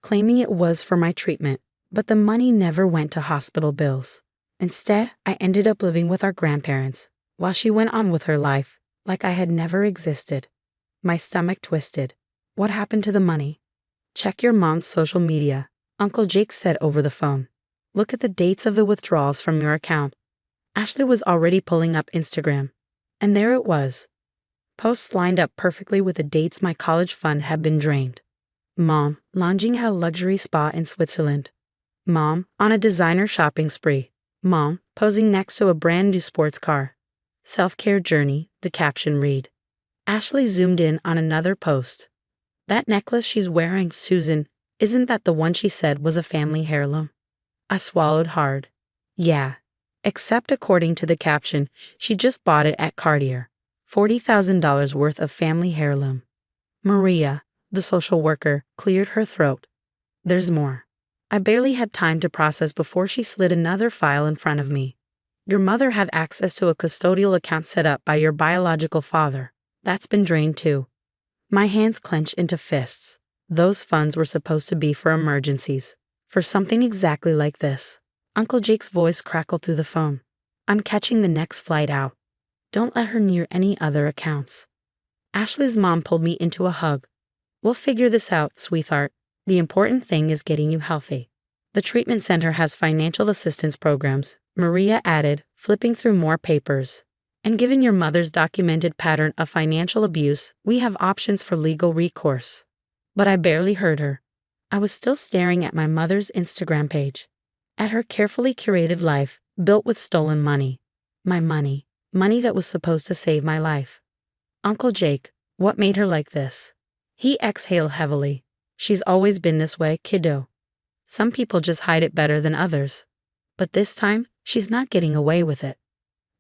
claiming it was for my treatment, but the money never went to hospital bills. Instead, I ended up living with our grandparents, while she went on with her life, like I had never existed. My stomach twisted. What happened to the money? Check your mom's social media, Uncle Jake said over the phone. Look at the dates of the withdrawals from your account. Ashley was already pulling up Instagram. And there it was. Posts lined up perfectly with the dates my college fund had been drained. Mom, lounging at a luxury spa in Switzerland. Mom, on a designer shopping spree. Mom, posing next to a brand new sports car. Self-care journey, the caption read. Ashley zoomed in on another post. That necklace she's wearing, Susan, Isn't that the one she said was a family heirloom? I swallowed hard. Yeah. Except according to the caption, she just bought it at Cartier. $40,000 worth of family heirloom. Maria, the social worker, cleared her throat. There's more. I barely had time to process before she slid another file in front of me. Your mother had access to a custodial account set up by your biological father. That's been drained too. My hands clenched into fists. Those funds were supposed to be for emergencies. For something exactly like this. Uncle Jake's voice crackled through the phone. I'm catching the next flight out. Don't let her near any other accounts. Ashley's mom pulled me into a hug. We'll figure this out, sweetheart. The important thing is getting you healthy. The treatment center has financial assistance programs, Maria added, flipping through more papers. And given your mother's documented pattern of financial abuse, we have options for legal recourse. But I barely heard her. I was still staring at my mother's Instagram page. At her carefully curated life, built with stolen money. My money. Money that was supposed to save my life. Uncle Jake, what made her like this? He exhaled heavily. She's always been this way, kiddo. Some people just hide it better than others. But this time, she's not getting away with it.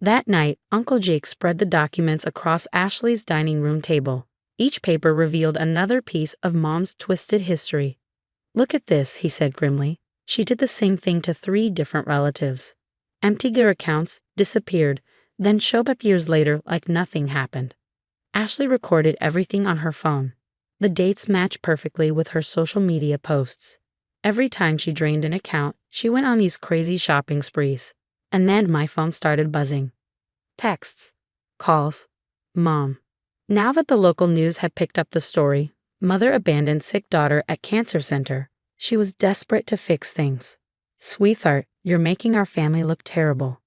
That night, Uncle Jake spread the documents across Ashley's dining room table. Each paper revealed another piece of Mom's twisted history. Look at this, he said grimly. She did the same thing to 3 different relatives. Emptied their accounts, disappeared, then showed up years later like nothing happened. Ashley recorded everything on her phone. The dates matched perfectly with her social media posts. Every time she drained an account, she went on these crazy shopping sprees. And then my phone started buzzing. Texts. Calls. Mom. Now that the local news had picked up the story, mother abandoned sick daughter at cancer center. She was desperate to fix things. Sweetheart, you're making our family look terrible.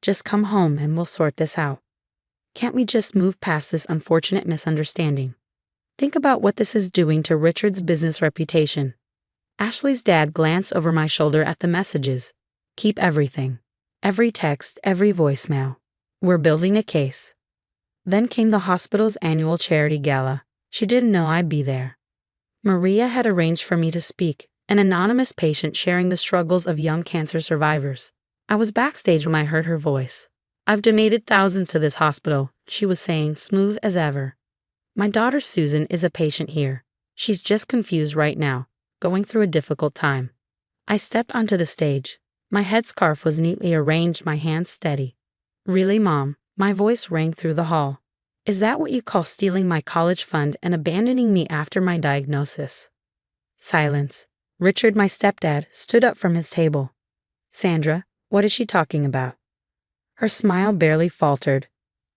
Just come home and we'll sort this out. Can't we just move past this unfortunate misunderstanding? Think about what this is doing to Richard's business reputation. Ashley's dad glanced over my shoulder at the messages. Keep everything. Every text, every voicemail. We're building a case. Then came the hospital's annual charity gala. She didn't know I'd be there. Maria had arranged for me to speak, an anonymous patient sharing the struggles of young cancer survivors. I was backstage when I heard her voice. I've donated thousands to this hospital, she was saying, smooth as ever. My daughter Susan is a patient here. She's just confused right now, going through a difficult time. I stepped onto the stage. My headscarf was neatly arranged, my hands steady. Really, Mom? My voice rang through the hall. Is that what you call stealing my college fund and abandoning me after my diagnosis? Silence. Richard, my stepdad, stood up from his table. Sandra, what is she talking about? Her smile barely faltered.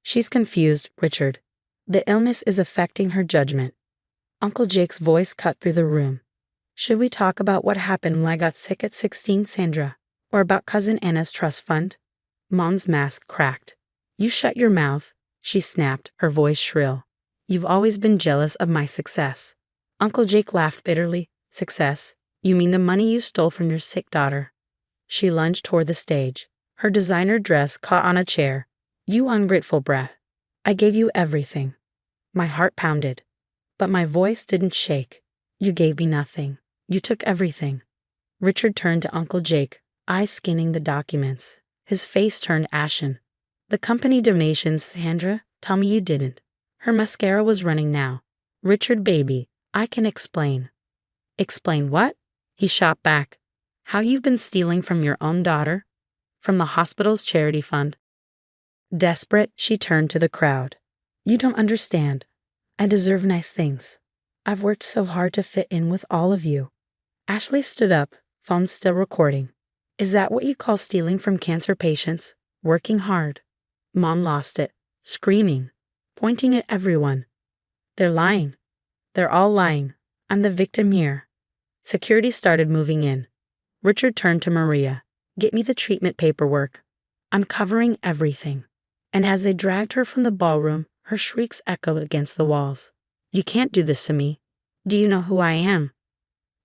She's confused, Richard. The illness is affecting her judgment. Uncle Jake's voice cut through the room. Should we talk about what happened when I got sick at 16, Sandra? Or about Cousin Anna's trust fund? Mom's mask cracked. You shut your mouth, she snapped, her voice shrill. You've always been jealous of my success. Uncle Jake laughed bitterly. Success? You mean the money you stole from your sick daughter? She lunged toward the stage. Her designer dress caught on a chair. You ungrateful brat. I gave you everything. My heart pounded. But my voice didn't shake. You gave me nothing. You took everything. Richard turned to Uncle Jake, eyes scanning the documents. His face turned ashen. The company donations, Sandra, tell me you didn't. Her mascara was running now. Richard, baby, I can explain. Explain what? He shot back. How you've been stealing from your own daughter? From the hospital's charity fund. Desperate, she turned to the crowd. You don't understand. I deserve nice things. I've worked so hard to fit in with all of you. Ashley stood up, phone still recording. Is that what you call stealing from cancer patients? Working hard? Mom lost it, screaming, pointing at everyone. They're lying. They're all lying. I'm the victim here. Security started moving in. Richard turned to Maria. Get me the treatment paperwork. I'm covering everything. And as they dragged her from the ballroom, her shrieks echoed against the walls. You can't do this to me. Do you know who I am?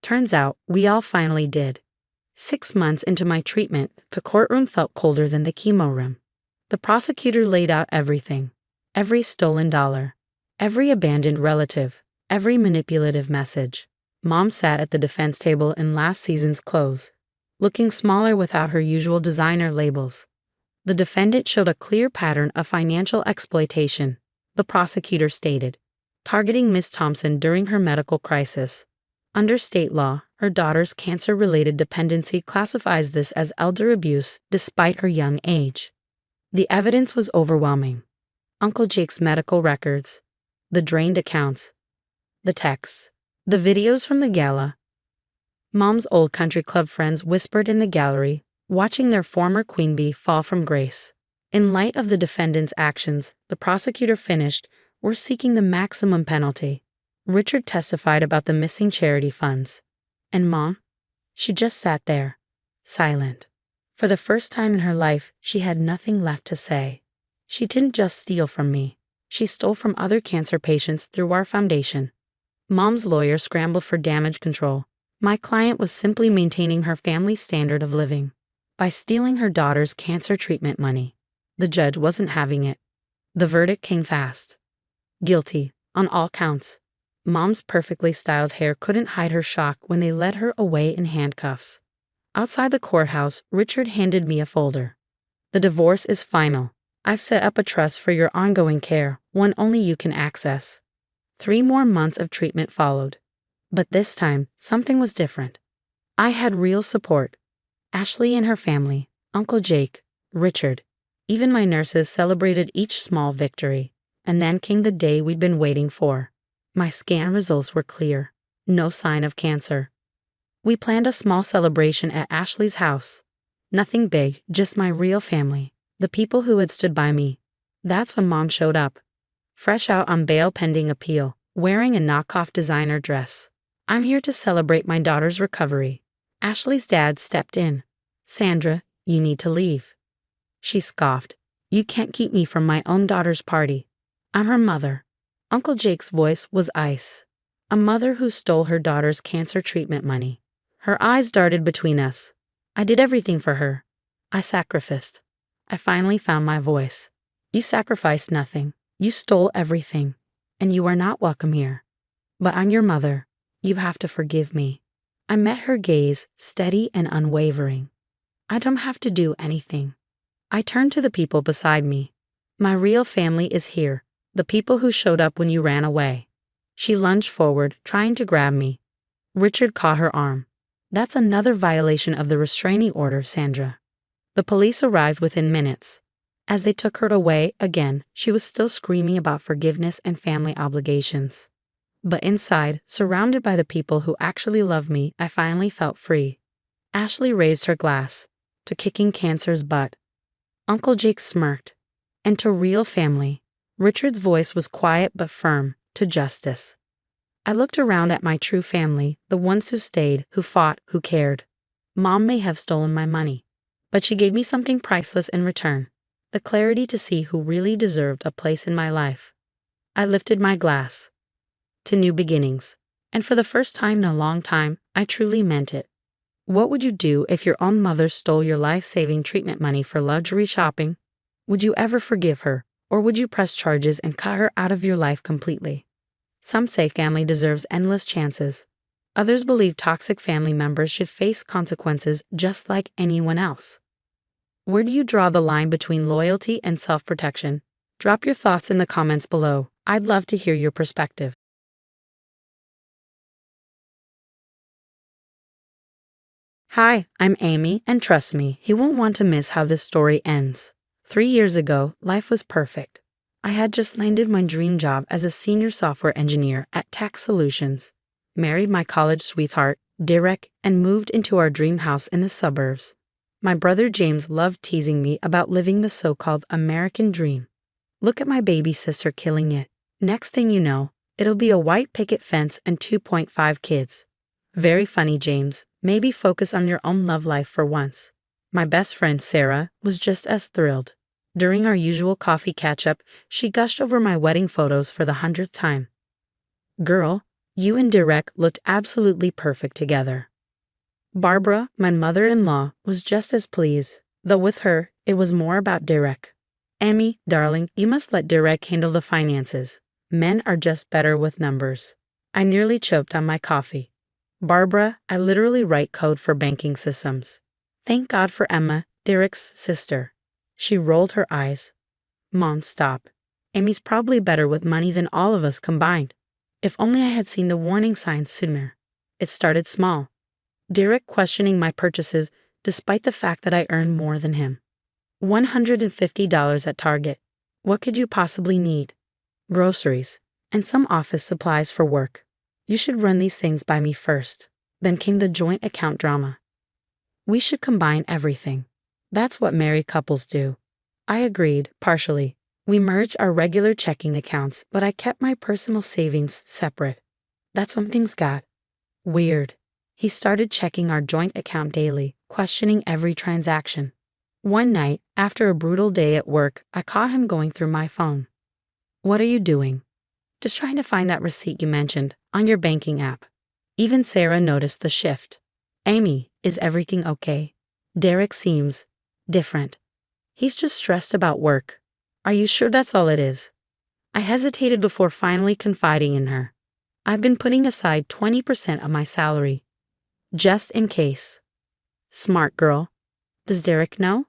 Turns out, we all finally did. 6 months into my treatment, the courtroom felt colder than the chemo room. The prosecutor laid out everything. Every stolen dollar. Every abandoned relative. Every manipulative message. Mom sat at the defense table in last season's clothes, looking smaller without her usual designer labels. The defendant showed a clear pattern of financial exploitation, the prosecutor stated, targeting Miss Thompson during her medical crisis. Under state law, her daughter's cancer-related dependency classifies this as elder abuse despite her young age. The evidence was overwhelming. Uncle Jake's medical records, the drained accounts, the texts, the videos from the gala. Mom's old country club friends whispered in the gallery, watching their former queen bee fall from grace. In light of the defendant's actions, the prosecutor finished, "We're seeking the maximum penalty." Richard testified about the missing charity funds. And Mom? She just sat there, silent. For the first time in her life, she had nothing left to say. She didn't just steal from me. She stole from other cancer patients through our foundation. Mom's lawyer scrambled for damage control. My client was simply maintaining her family's standard of living by stealing her daughter's cancer treatment money. The judge wasn't having it. The verdict came fast. Guilty, on all counts. Mom's perfectly styled hair couldn't hide her shock when they led her away in handcuffs. Outside the courthouse, Richard handed me a folder. "The divorce is final. I've set up a trust for your ongoing care, one only you can access." 3 more months of treatment followed. But this time, something was different. I had real support. Ashley and her family, Uncle Jake, Richard. Even my nurses celebrated each small victory. And then came the day we'd been waiting for. My scan results were clear. No sign of cancer. We planned a small celebration at Ashley's house. Nothing big, just my real family, the people who had stood by me. That's when Mom showed up. Fresh out on bail pending appeal, wearing a knockoff designer dress. "I'm here to celebrate my daughter's recovery." Ashley's dad stepped in. "Sandra, you need to leave." She scoffed. "You can't keep me from my own daughter's party. I'm her mother." Uncle Jake's voice was ice. A mother who stole her daughter's cancer treatment money. Her eyes darted between us. "I did everything for her. I sacrificed." I finally found my voice. "You sacrificed nothing. You stole everything. And you are not welcome here. But I'm your mother. You have to forgive me." I met her gaze, steady and unwavering. "I don't have to do anything." I turned to the people beside me. "My real family is here. The people who showed up when you ran away." She lunged forward, trying to grab me. Richard caught her arm. "That's another violation of the restraining order, Sandra." The police arrived within minutes. As they took her away again, she was still screaming about forgiveness and family obligations. But inside, surrounded by the people who actually loved me, I finally felt free. Ashley raised her glass. "To kicking cancer's butt." Uncle Jake smirked. "And to real family." Richard's voice was quiet but firm. "To justice." I looked around at my true family, the ones who stayed, who fought, who cared. Mom may have stolen my money, but she gave me something priceless in return. The clarity to see who really deserved a place in my life. I lifted my glass. To new beginnings. And for the first time in a long time, I truly meant it. What would you do if your own mother stole your life-saving treatment money for luxury shopping? Would you ever forgive her, or would you press charges and cut her out of your life completely? Some say family deserves endless chances. Others believe toxic family members should face consequences just like anyone else. Where do you draw the line between loyalty and self-protection? Drop your thoughts in the comments below. I'd love to hear your perspective. Hi, I'm Amy, and trust me, you won't want to miss how this story ends. 3 years ago, life was perfect. I had just landed my dream job as a senior software engineer at Tech Solutions, married my college sweetheart, Derek, and moved into our dream house in the suburbs. My brother James loved teasing me about living the so-called American dream. Look at my baby sister killing it. Next thing you know, it'll be a white picket fence and 2.5 kids. Very funny, James. Maybe focus on your own love life for once. My best friend, Sarah, was just as thrilled. During our usual coffee catch-up, she gushed over my wedding photos for the 100th time. "Girl, you and Derek looked absolutely perfect together." Barbara, my mother-in-law, was just as pleased, though with her, it was more about Derek. "Amy, darling, you must let Derek handle the finances. Men are just better with numbers." I nearly choked on my coffee. Barbara, I literally write code for banking systems. Thank God for Emma, Derek's sister. She rolled her eyes. Mom, stop. Amy's probably better with money than all of us combined. If only I had seen the warning signs sooner. It started small. Derek questioning my purchases despite the fact that I earned more than him. $150 at Target. What could you possibly need? Groceries. And some office supplies for work. You should run these things by me first. Then came the joint account drama. We should combine everything. That's what married couples do. I agreed, partially. We merged our regular checking accounts, but I kept my personal savings separate. That's when things got weird. He started checking our joint account daily, questioning every transaction. One night, after a brutal day at work, I caught him going through my phone. What are you doing? Just trying to find that receipt you mentioned on your banking app. Even Sarah noticed the shift. Amy, is everything okay? Derek seems different. He's just stressed about work. Are you sure that's all it is? I hesitated before finally confiding in her. I've been putting aside 20% of my salary. Just in case. Smart girl. Does Derek know?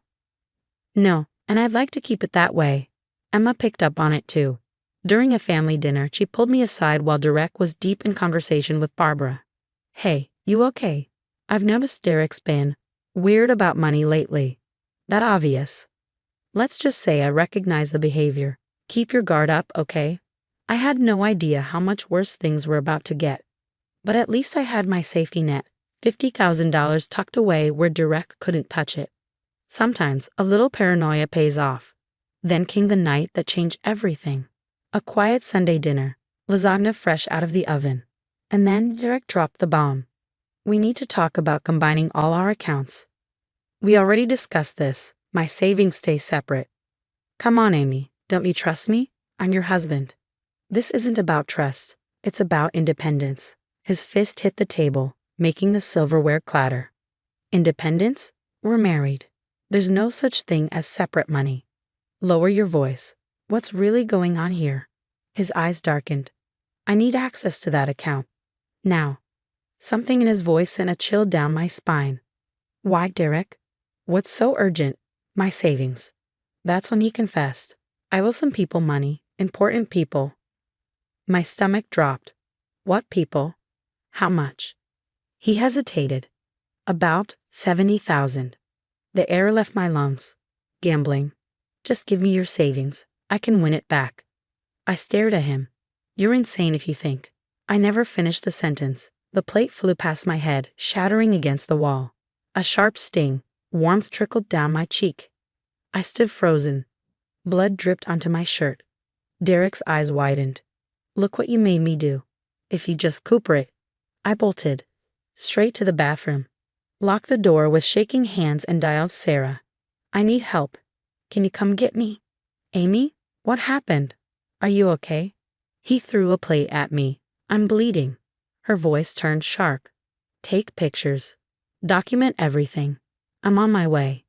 No, and I'd like to keep it that way. Emma picked up on it too. During a family dinner, she pulled me aside while Derek was deep in conversation with Barbara. Hey, you okay? I've noticed Derek's been weird about money lately. That obvious. Let's just say I recognize the behavior. Keep your guard up, okay? I had no idea how much worse things were about to get. But at least I had my safety net, $50,000 tucked away where Derek couldn't touch it. Sometimes a little paranoia pays off. Then came the night that changed everything. A quiet Sunday dinner, lasagna fresh out of the oven. And then Derek dropped the bomb. We need to talk about combining all our accounts. We already discussed this. My savings stay separate. Come on, Amy. Don't you trust me? I'm your husband. This isn't about trust. It's about independence. His fist hit the table, making the silverware clatter. Independence? We're married. There's no such thing as separate money. Lower your voice. What's really going on here? His eyes darkened. I need access to that account. Now. Something in his voice sent a chill down my spine. Why, Derek? What's so urgent? My savings. That's when he confessed. I owe some people money, important people. My stomach dropped. What people? How much? He hesitated. About 70,000. The air left my lungs. Gambling. Just give me your savings. I can win it back. I stared at him. You're insane if you think. I never finished the sentence. The plate flew past my head, shattering against the wall. A sharp sting. Warmth trickled down my cheek. I stood frozen. Blood dripped onto my shirt. Derek's eyes widened. Look what you made me do. If you just cooperate. I bolted. Straight to the bathroom. Locked the door with shaking hands and dialed Sarah. I need help. Can you come get me? Amy? What happened? Are you okay? He threw a plate at me. I'm bleeding. Her voice turned sharp. Take pictures. Document everything. I'm on my way.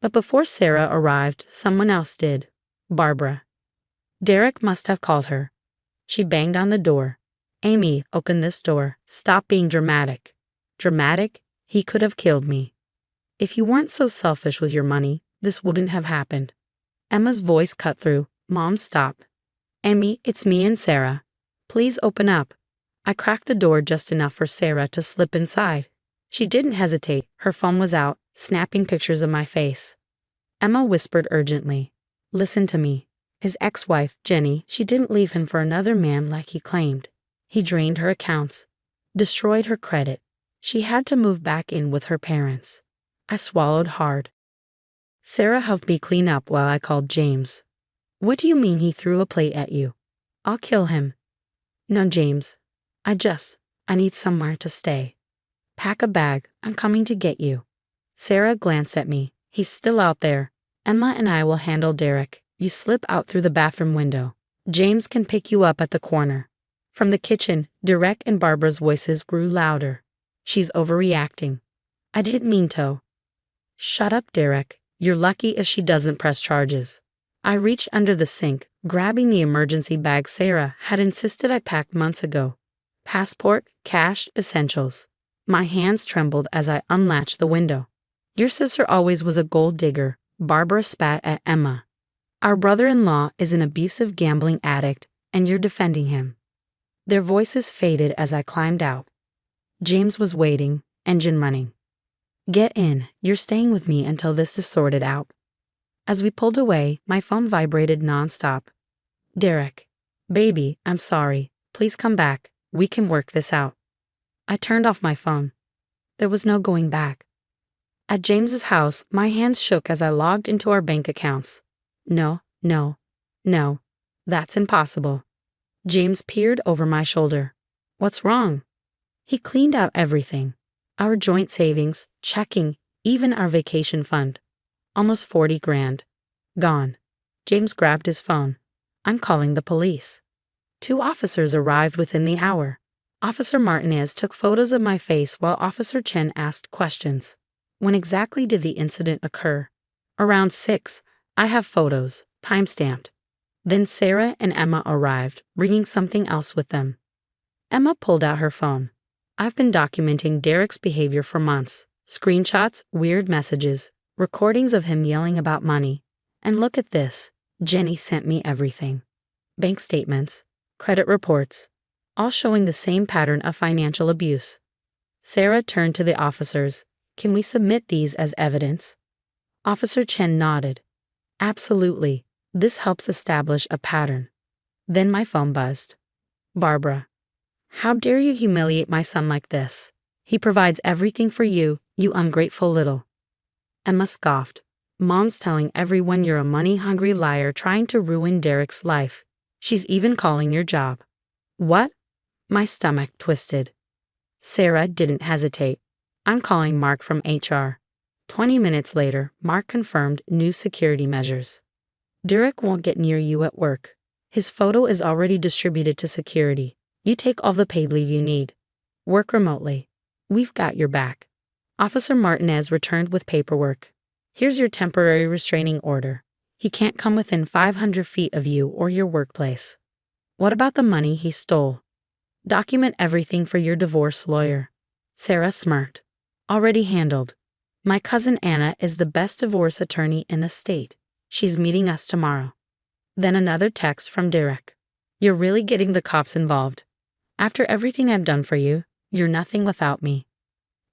But before Sarah arrived, someone else did. Barbara. Derek must have called her. She banged on the door. Amy, open this door. Stop being dramatic. Dramatic? He could have killed me. If you weren't so selfish with your money, this wouldn't have happened. Emma's voice cut through. Mom, stop. Amy, it's me and Sarah. Please open up. I cracked the door just enough for Sarah to slip inside. She didn't hesitate. Her phone was out, snapping pictures of my face. Emma whispered urgently. Listen to me. His ex-wife, Jenny, she didn't leave him for another man like he claimed. He drained her accounts, destroyed her credit. She had to move back in with her parents. I swallowed hard. Sarah helped me clean up while I called James. What do you mean he threw a plate at you? I'll kill him. No, James. I need somewhere to stay. Pack a bag. I'm coming to get you. Sarah glanced at me. He's still out there. Emma and I will handle Derek. You slip out through the bathroom window. James can pick you up at the corner. From the kitchen, Derek and Barbara's voices grew louder. She's overreacting. I didn't mean to. Shut up, Derek. You're lucky if she doesn't press charges. I reached under the sink, grabbing the emergency bag Sarah had insisted I packed months ago. Passport, cash, essentials. My hands trembled as I unlatched the window. Your sister always was a gold digger, Barbara spat at Emma. Our brother-in-law is an abusive gambling addict, and you're defending him. Their voices faded as I climbed out. James was waiting, engine running. Get in, you're staying with me until this is sorted out. As we pulled away, my phone vibrated nonstop. Derek. Baby, I'm sorry. Please come back. We can work this out. I turned off my phone. There was no going back. At James's house, my hands shook as I logged into our bank accounts. No. That's impossible. James peered over my shoulder. What's wrong? He cleaned out everything. Our joint savings, checking, even our vacation fund. Almost 40 grand. Gone. James grabbed his phone. I'm calling the police. 2 officers arrived within the hour. Officer Martinez took photos of my face while Officer Chen asked questions. When exactly did the incident occur? Around 6. I have photos, time-stamped. Then Sarah and Emma arrived, bringing something else with them. Emma pulled out her phone. I've been documenting Derek's behavior for months. Screenshots, weird messages, recordings of him yelling about money. And look at this. Jenny sent me everything. Bank statements, credit reports, all showing the same pattern of financial abuse. Sarah turned to the officers. Can we submit these as evidence? Officer Chen nodded. Absolutely. This helps establish a pattern. Then my phone buzzed. Barbara. How dare you humiliate my son like this? He provides everything for you, you ungrateful little. Emma scoffed. Mom's telling everyone you're a money-hungry liar trying to ruin Derek's life. She's even calling your job. What? My stomach twisted. Sarah didn't hesitate. I'm calling Mark from HR. 20 minutes later, Mark confirmed new security measures. Derek won't get near you at work. His photo is already distributed to security. You take all the paid leave you need. Work remotely. We've got your back. Officer Martinez returned with paperwork. Here's your temporary restraining order. He can't come within 500 feet of you or your workplace. What about the money he stole? Document everything for your divorce lawyer. Sarah smirked. Already handled. My cousin Anna is the best divorce attorney in the state. She's meeting us tomorrow. Then another text from Derek. You're really getting the cops involved. After everything I've done for you, you're nothing without me.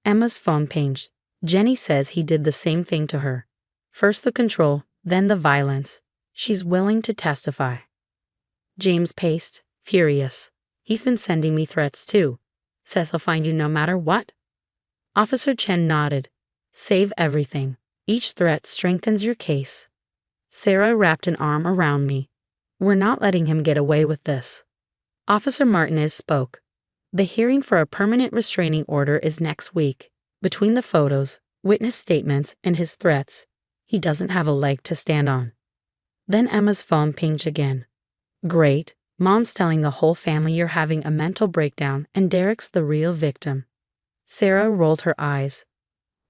Emma's phone pinged. Jenny says he did the same thing to her. First the control, then the violence. She's willing to testify. James paced, furious. He's been sending me threats too. Says he'll find you no matter what. Officer Chen nodded. Save everything. Each threat strengthens your case. Sarah wrapped an arm around me. We're not letting him get away with this. Officer Martinez spoke. The hearing for a permanent restraining order is next week. Between the photos, witness statements, and his threats, he doesn't have a leg to stand on. Then Emma's phone pinged again. Great. Mom's telling the whole family you're having a mental breakdown and Derek's the real victim. Sarah rolled her eyes.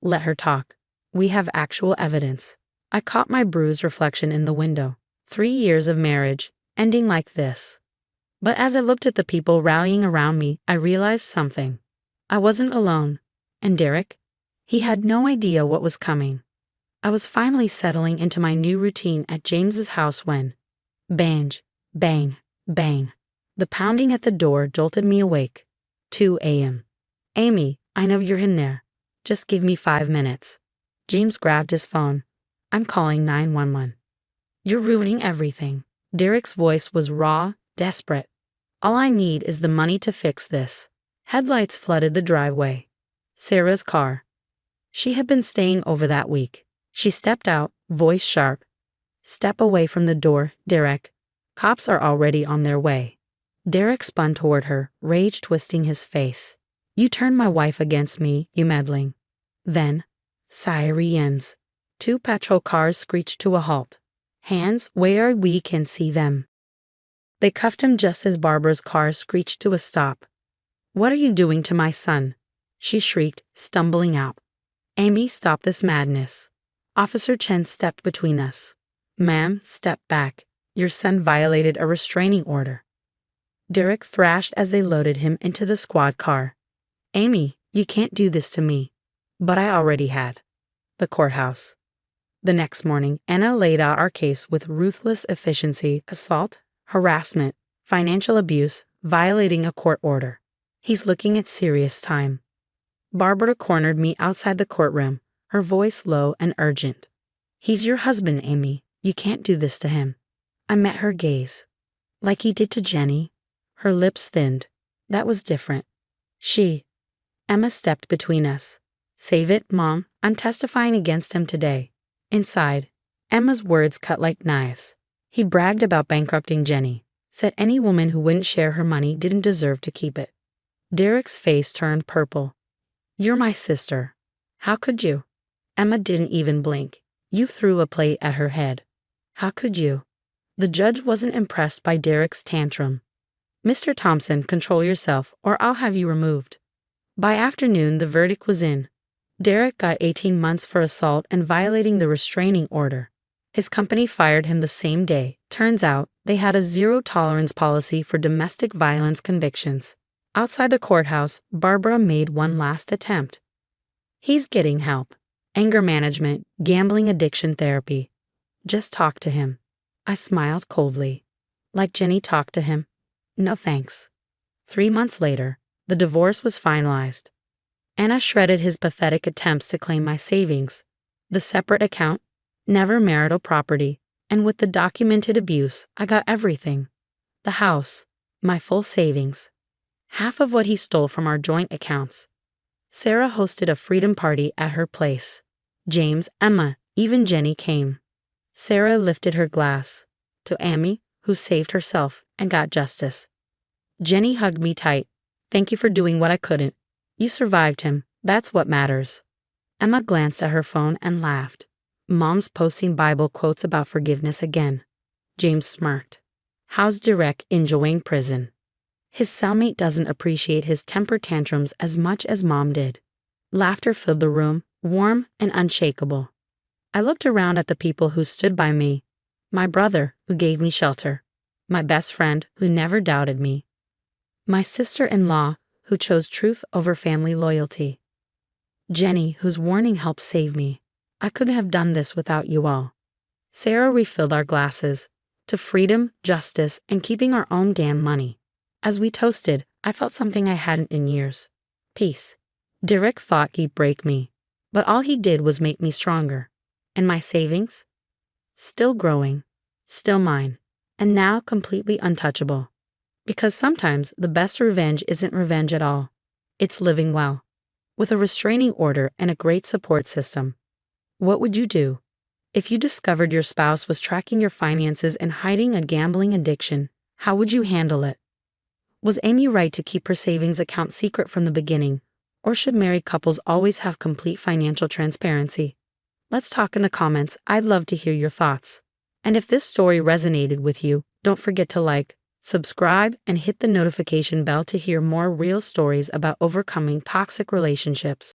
Let her talk. We have actual evidence. I caught my bruised reflection in the window. 3 years of marriage, ending like this. But as I looked at the people rallying around me, I realized something. I wasn't alone. And Derek? He had no idea what was coming. I was finally settling into my new routine at James's house when... Bang, bang, bang. The pounding at the door jolted me awake. 2 a.m. Amy, I know you're in there. Just give me 5 minutes. James grabbed his phone. I'm calling 911. You're ruining everything. Derek's voice was raw, desperate. All I need is the money to fix this. Headlights flooded the driveway. Sarah's car. She had been staying over that week. She stepped out, voice sharp. Step away from the door, Derek. Cops are already on their way. Derek spun toward her, rage twisting his face. You turned my wife against me, you meddling. Then, sirens. 2 patrol cars screeched to a halt. Hands where we can see them. They cuffed him just as Barbara's car screeched to a stop. What are you doing to my son? She shrieked, stumbling out. Amy, stop this madness. Officer Chen stepped between us. Ma'am, step back. Your son violated a restraining order. Derek thrashed as they loaded him into the squad car. Amy, you can't do this to me. But I already had. The courthouse. The next morning, Anna laid out our case with ruthless efficiency: assault, harassment, financial abuse, violating a court order. He's looking at serious time. Barbara cornered me outside the courtroom, her voice low and urgent. He's your husband, Amy. You can't do this to him. I met her gaze. Like he did to Jenny. Her lips thinned. That was different. Emma stepped between us. Save it, Mom. I'm testifying against him today. Inside, Emma's words cut like knives. He bragged about bankrupting Jenny, said any woman who wouldn't share her money didn't deserve to keep it. Derek's face turned purple. You're my sister. How could you? Emma didn't even blink. You threw a plate at her head. How could you? The judge wasn't impressed by Derek's tantrum. Mr. Thompson, control yourself or I'll have you removed. By afternoon, the verdict was in. Derek got 18 months for assault and violating the restraining order. His company fired him the same day. Turns out, they had a zero-tolerance policy for domestic violence convictions. Outside the courthouse, Barbara made one last attempt. He's getting help. Anger management, gambling addiction therapy. Just talk to him. I smiled coldly. Like Jenny talked to him? No thanks. 3 months later, the divorce was finalized. Anna shredded his pathetic attempts to claim my savings, the separate account, never marital property, and with the documented abuse, I got everything. The house, my full savings, half of what he stole from our joint accounts. Sarah hosted a freedom party at her place. James, Emma, even Jenny came. Sarah lifted her glass to Amy, who saved herself and got justice. Jenny hugged me tight. Thank you for doing what I couldn't. You survived him. That's what matters. Emma glanced at her phone and laughed. Mom's posting Bible quotes about forgiveness again. James smirked. How's Derek enjoying prison? His cellmate doesn't appreciate his temper tantrums as much as Mom did. Laughter filled the room, warm and unshakable. I looked around at the people who stood by me. My brother, who gave me shelter. My best friend, who never doubted me. My sister-in-law, who chose truth over family loyalty. Jenny, whose warning helped save me. I couldn't have done this without you all. Sarah refilled our glasses to freedom, justice, and keeping our own damn money. As we toasted, I felt something I hadn't in years. Peace. Derek thought he'd break me, but all he did was make me stronger. And my savings? Still growing, still mine, and now completely untouchable. Because sometimes the best revenge isn't revenge at all. It's living well, with a restraining order and a great support system. What would you do if you discovered your spouse was tracking your finances and hiding a gambling addiction? How would you handle it? Was Amy right to keep her savings account secret from the beginning, or should married couples always have complete financial transparency? Let's talk in the comments. I'd love to hear your thoughts. And if this story resonated with you, don't forget to like, subscribe, and hit the notification bell to hear more real stories about overcoming toxic relationships.